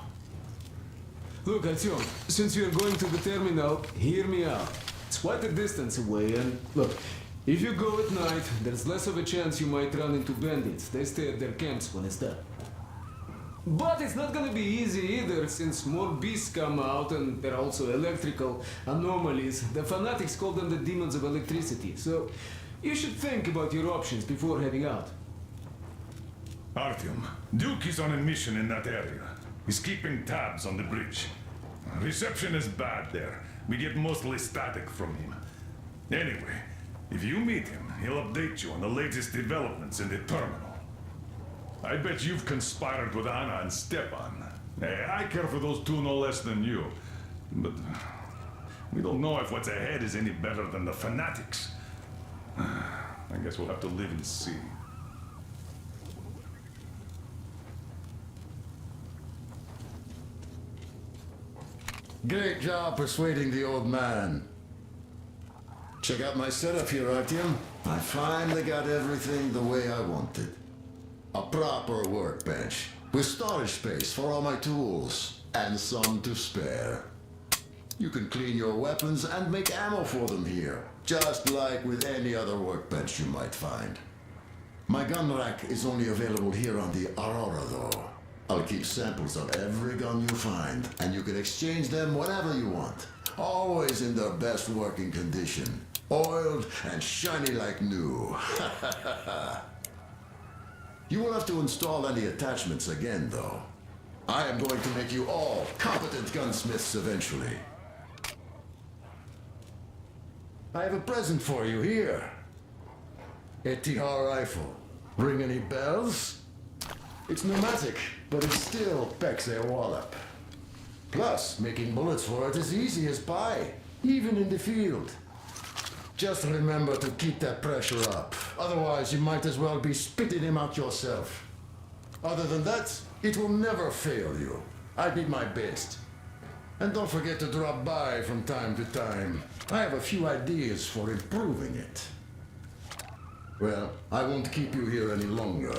Look, Artyom, since you're going to the terminal, hear me out. It's quite a distance away, and look, if you go at night, there's less of a chance you might run into bandits. They stay at their camps when it's dark. But it's not gonna be easy either, since more beasts come out, and there are also electrical anomalies. The fanatics call them the demons of electricity, so you should think about your options before heading out. Artyom, Duke is on a mission in that area. He's keeping tabs on the bridge. Reception is bad there. We get mostly static from him. Anyway, if you meet him, he'll update you on the latest developments in the terminal. I bet you've conspired with Anna and Stepan. I care for those two no less than you. But we don't know if what's ahead is any better than the fanatics. I guess we'll have to live and see. Great job persuading the old man. Check out my setup here, Artyom. I finally got everything the way I wanted. A proper workbench, with storage space for all my tools, and some to spare. You can clean your weapons and make ammo for them here, just like with any other workbench you might find. My gun rack is only available here on the Aurora, though. I'll keep samples of every gun you find, and you can exchange them whenever you want. Always in their best working condition. Oiled and shiny like new. You will have to install any attachments again, though. I am going to make you all competent gunsmiths eventually. I have a present for you here. A Tihar rifle. Ring any bells? It's pneumatic, but it still packs a wallop. Plus, making bullets for it is easy as pie, even in the field. Just remember to keep that pressure up. Otherwise, you might as well be spitting him out yourself. Other than that, it will never fail you. I did my best. And don't forget to drop by from time to time. I have a few ideas for improving it. Well, I won't keep you here any longer.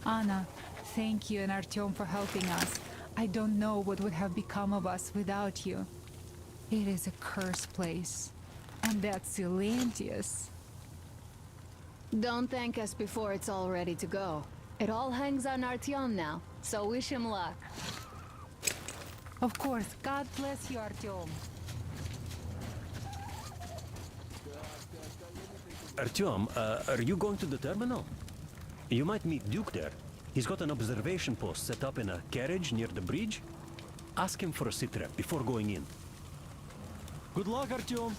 Anna, thank you and Artyom for helping us. I don't know what would have become of us without you. It is a cursed place. And that's Silantius. Don't thank us before it's all ready to go. It all hangs on Artyom now, so wish him luck. Of course. God bless you, Artyom. Artyom, are you going to the terminal? You might meet Duke there. He's got an observation post set up in a carriage near the bridge. Ask him for a sitrep before going in. Good luck, Artyom.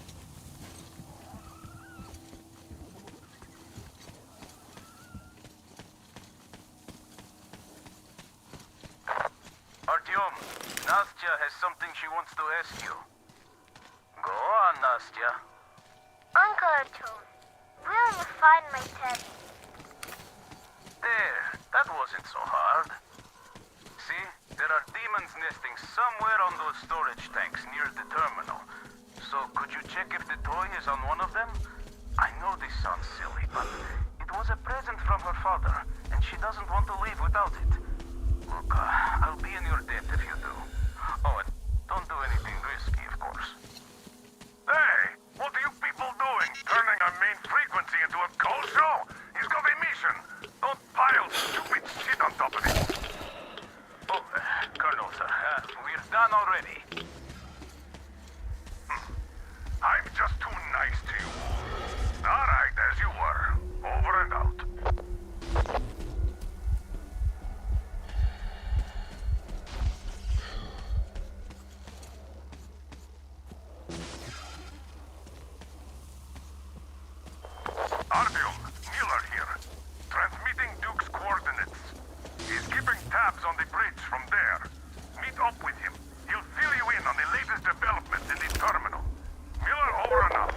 Artyom, Nastya has something she wants to ask you. on, Nastya? Uncle Artyom, will you find my teddy? There, that wasn't so hard. See, there are demons nesting somewhere on those storage tanks near the terminal. So could you check if the toy is on one of them? I know this sounds silly, but it was a present from her father, and she doesn't want to leave without it. Look, I'll be in your debt if you do. Oh, and don't do anything risky, of course. Hey, what are you people doing? Turning our main frequency into a call show? He's got a mission. Don't pile stupid shit on top of it. Oh, Colonel, sir, we're done already. I'm just too nice to you. All right, as you were. Over and out. Artyom, Miller here. Transmitting Duke's coordinates. He's keeping tabs on the bridge from there. Meet up with him. He'll fill you in on the latest developments in the terminal. Miller, over and out.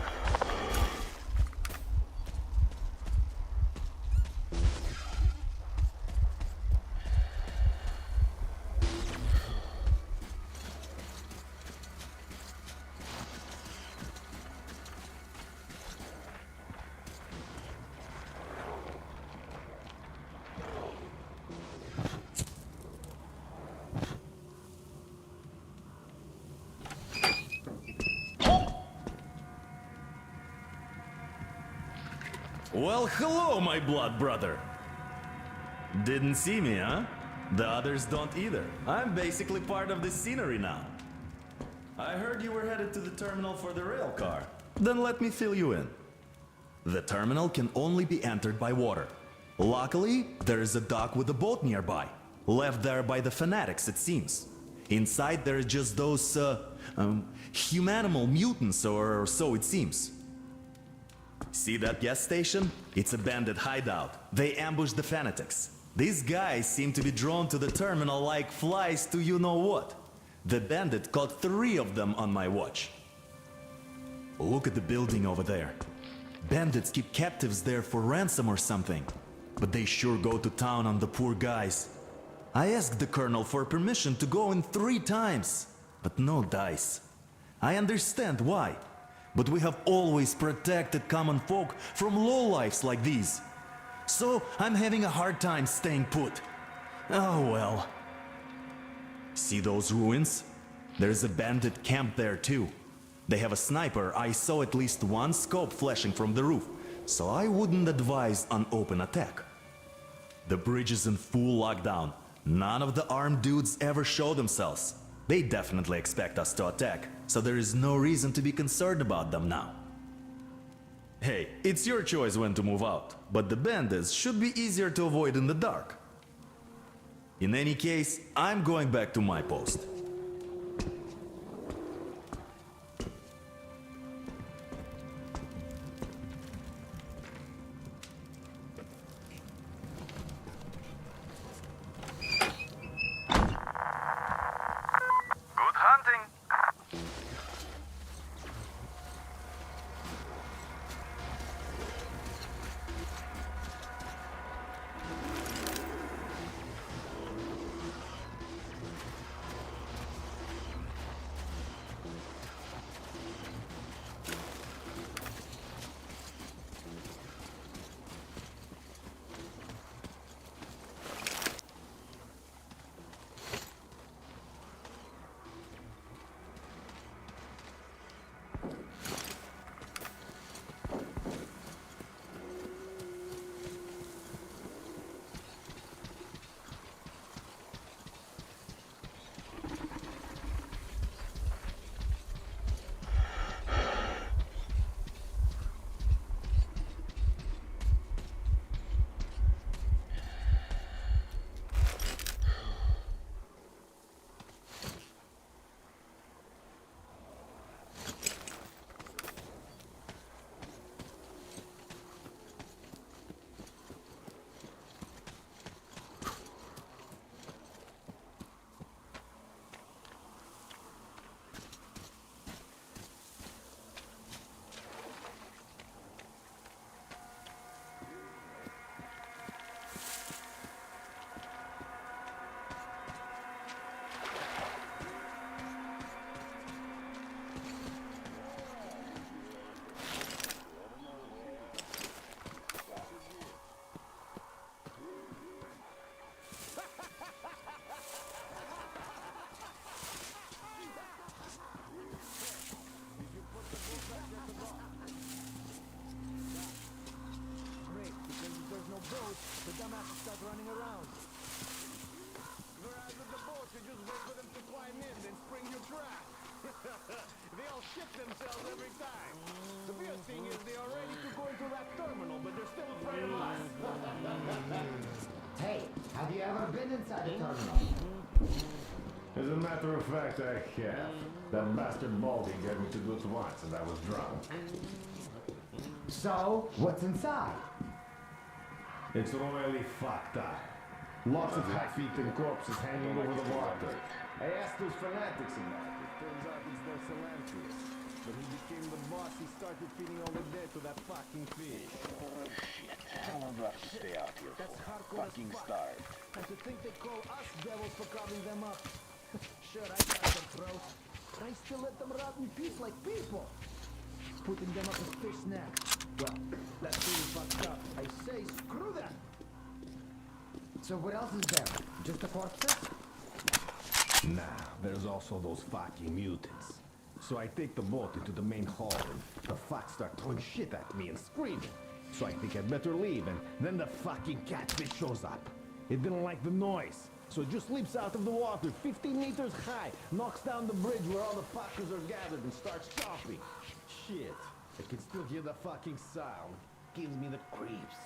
Well, hello, my blood brother. Didn't see me, huh? The others don't either. I'm basically part of the scenery now. I heard you were headed to the terminal for the rail car. Then let me fill you in. The terminal can only be entered by water. Luckily, there is a dock with a boat nearby. Left there by the fanatics, it seems. Inside there are just those, humanimal mutants, or so it seems. See that gas station? It's a bandit hideout. They ambushed the fanatics. These guys seem to be drawn to the terminal like flies to you-know-what. The bandit caught 3 of them on my watch. Look at the building over there. Bandits keep captives there for ransom or something. But they sure go to town on the poor guys. I asked the colonel for permission to go in 3 times, but no dice. I understand why. But we have always protected common folk from lowlifes like these. So I'm having a hard time staying put. Oh well. See those ruins? There's a bandit camp there too. They have a sniper. I saw at least 1 scope flashing from the roof, so I wouldn't advise an open attack. The bridge is in full lockdown. None of the armed dudes ever show themselves. They definitely expect us to attack, so there is no reason to be concerned about them now. Hey, it's your choice when to move out, but the bandits should be easier to avoid in the dark. In any case, I'm going back to my post. Good hunting. been inside the terminal? As a matter of fact, I have. That bastard Baldy gave me to do it once, and I was drunk. So, what's inside? It's royally fucked up. Lots of half-eaten corpses hanging over the water. I asked those fanatics about it. Turns out it's their Salantius. When he became the boss, he started feeding all the dead to that fucking fish. Shit. I'd rather stay out here That's for hardcore as fucking fuck. starved. And to think they call us devils for carving them up. Sure, I got their throats. I still let them rot in peace like people. Putting them up as fish snacks. Well, that's really fucked up. I say, screw them! So what else is there? Just the corpses? Nah, there's also those fucking mutants. So I take the boat into the main hall, and the fucks start throwing shit at me and screaming. So I think I'd better leave, and then the fucking catfish shows up. It didn't like the noise, so it just leaps out of the water 15 meters high, knocks down the bridge where all the fuckers are gathered, and starts chopping. Shit, I can still hear the fucking sound. Gives me the creeps.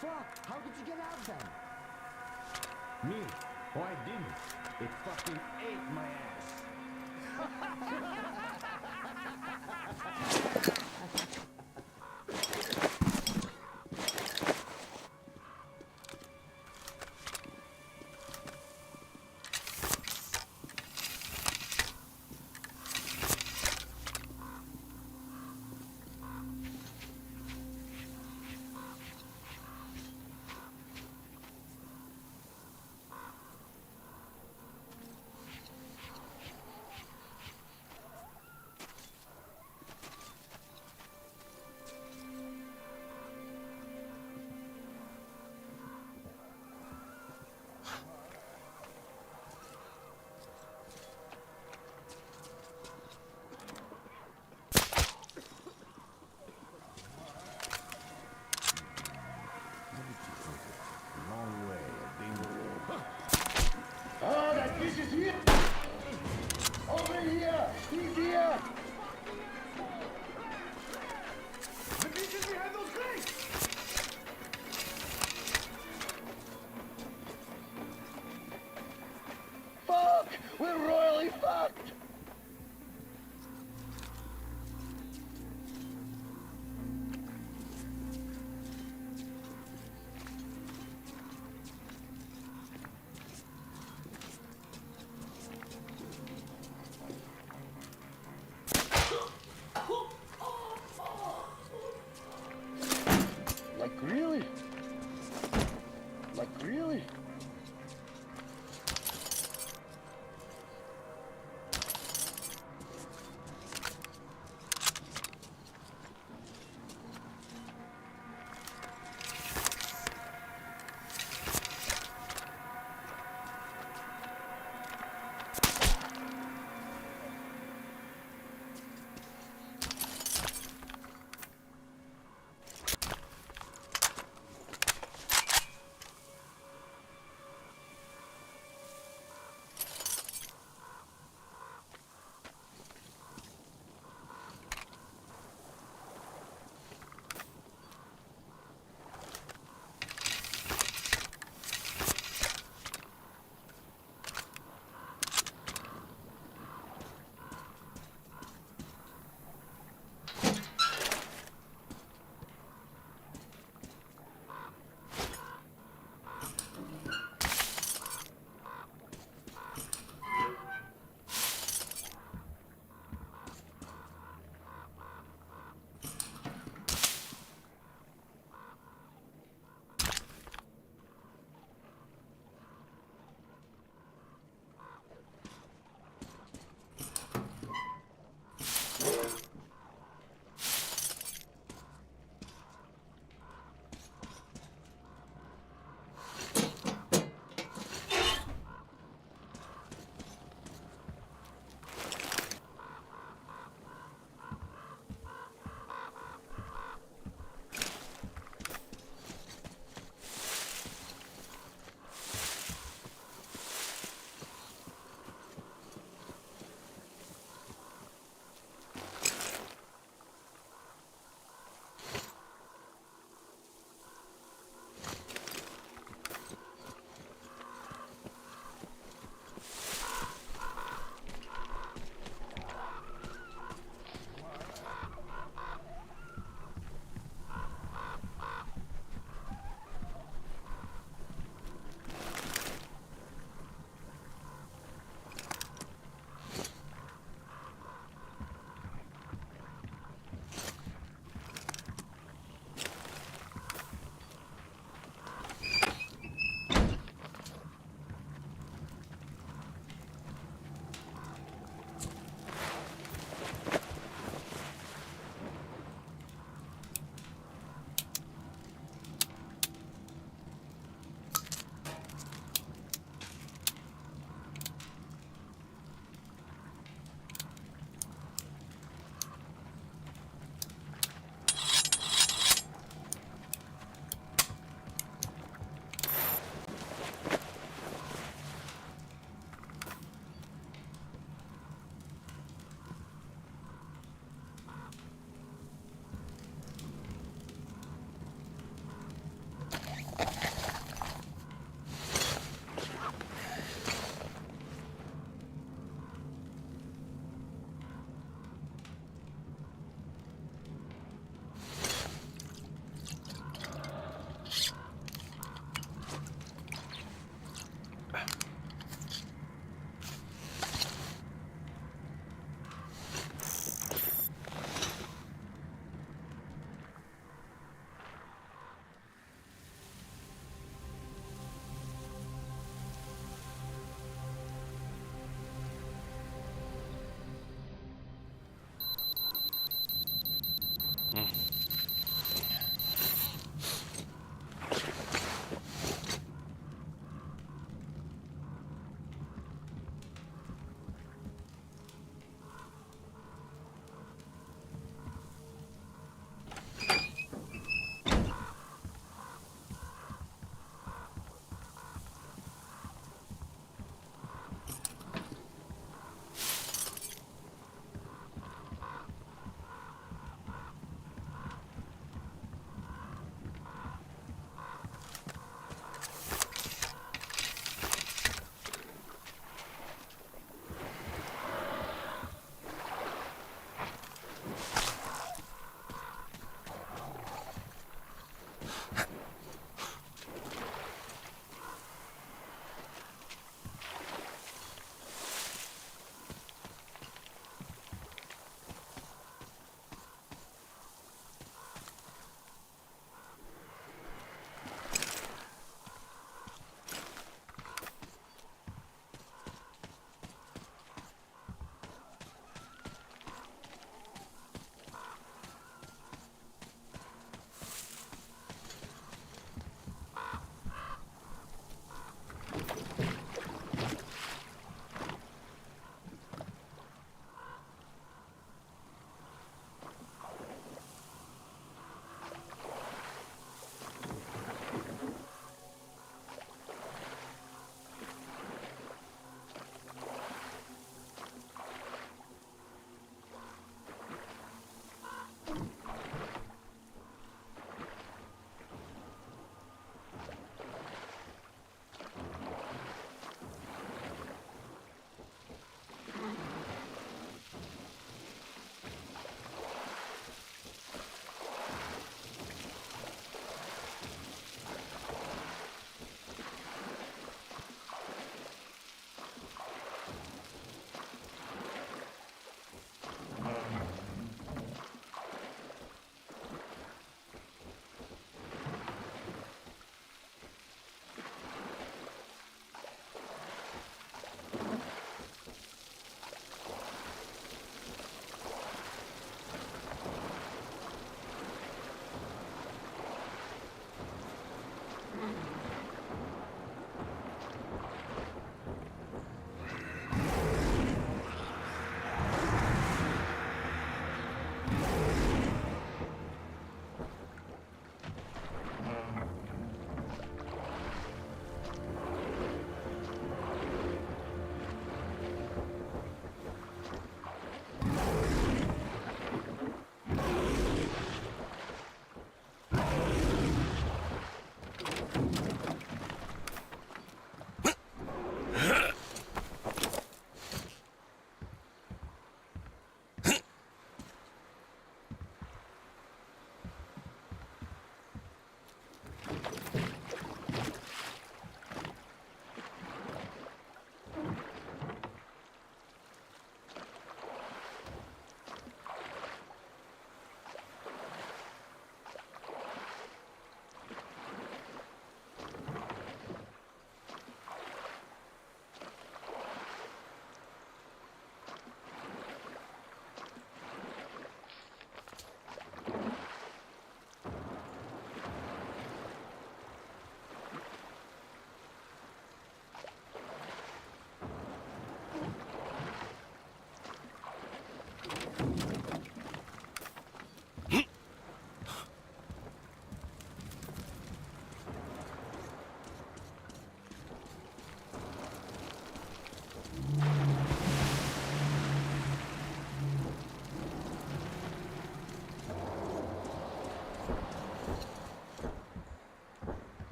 Fuck! How did you get out then? Me? Oh, I didn't. It fucking ate my ass.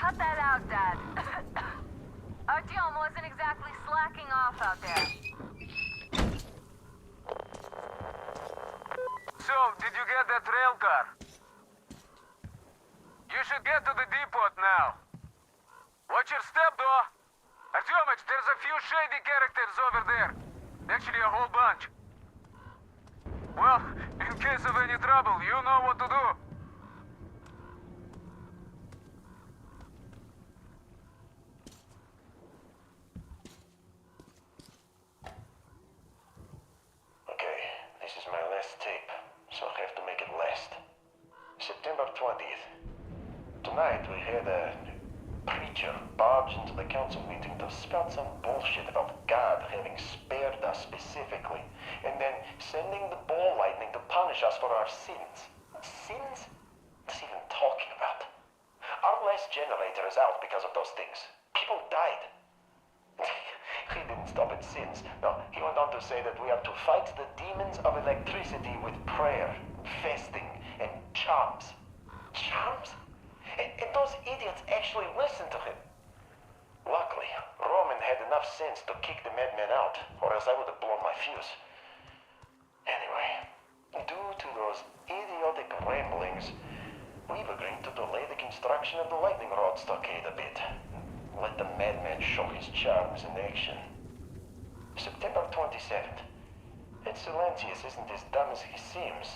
cut that out, Dad. Artyom wasn't exactly slacking off out there. So, did you get that rail car? You should get to the depot now. Watch your step, though. Artyomich, there's a few shady characters over there. Actually, a whole bunch. Well, in case of any trouble, you know what to do. Okay, this is my last tape, so I have to make it last. September 20th. Tonight we had a preacher barge into the council meeting to spout some bullshit about God having spared us specifically, and then sending the ball lightning to punish us for our sins. Sins? What's he even talking about? Our last generator is out because of those things. People died. He didn't stop at sins. No, he went on to say that we are to fight the demons of electricity with prayer, fasting, and charms. Charms? And those idiots actually listened to him. Luckily, Roman had enough sense to kick the madman out, or else I would have blown my fuse. Anyway, due to those idiotic ramblings, we've agreed to delay the construction of the lightning rod stockade a bit. Let the madman show his charms in action. September 27th. Ed Silantius isn't as dumb as he seems.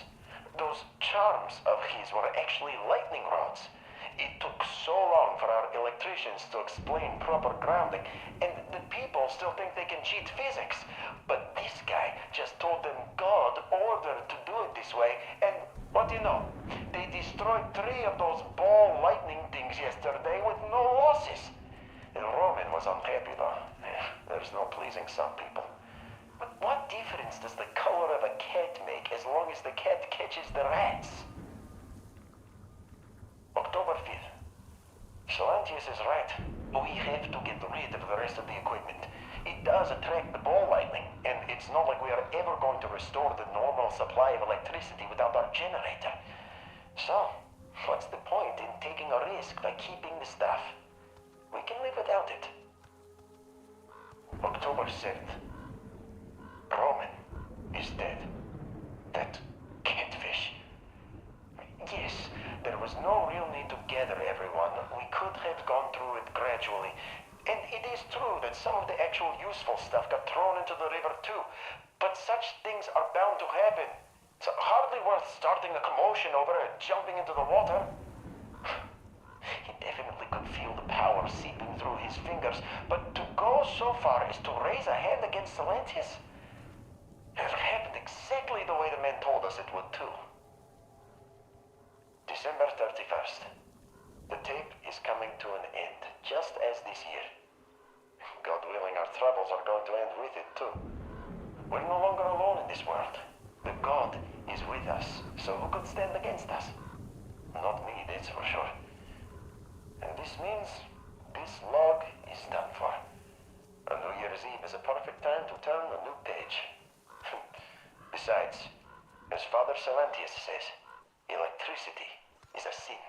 Those charms of his were actually lightning rods. It took so long for our electricians to explain proper grounding, and the people still think they can cheat physics. But this guy just told them God ordered to do it this way, and what do you know? They destroyed 3 of those ball lightning things yesterday with no losses. And Roman was unhappy though. There's no pleasing some people. But what difference does the color of a cat make as long as the cat catches the rats? October 5th. Silantius is right. We have to get rid of the rest of the equipment. It does attract the ball lightning, and it's not like we are ever going to restore the normal supply of electricity without our generator. So, what's the point in taking a risk by keeping the stuff? We can live without it. October 7th. Roman is dead. That catfish. Yes, there was no real need to gather everyone. We could have gone through it gradually. And it is true that some of the actual useful stuff got thrown into the river too. But such things are bound to happen. It's hardly worth starting a commotion over it, jumping into the water. He definitely could feel the power seeping through his fingers, but to go so far as to raise a hand against Silantius? It happened exactly the way the men told us it would too. December 31st. The tape is coming to an end, just as this year. God willing, our troubles are going to end with it too. We're no longer alone in this world. The God is with us, so who could stand against us? Not me, that's for sure. And this means this log is done for. And New Year's Eve is a perfect time to turn a new page. Besides, as Father Silantius says, electricity is a sin.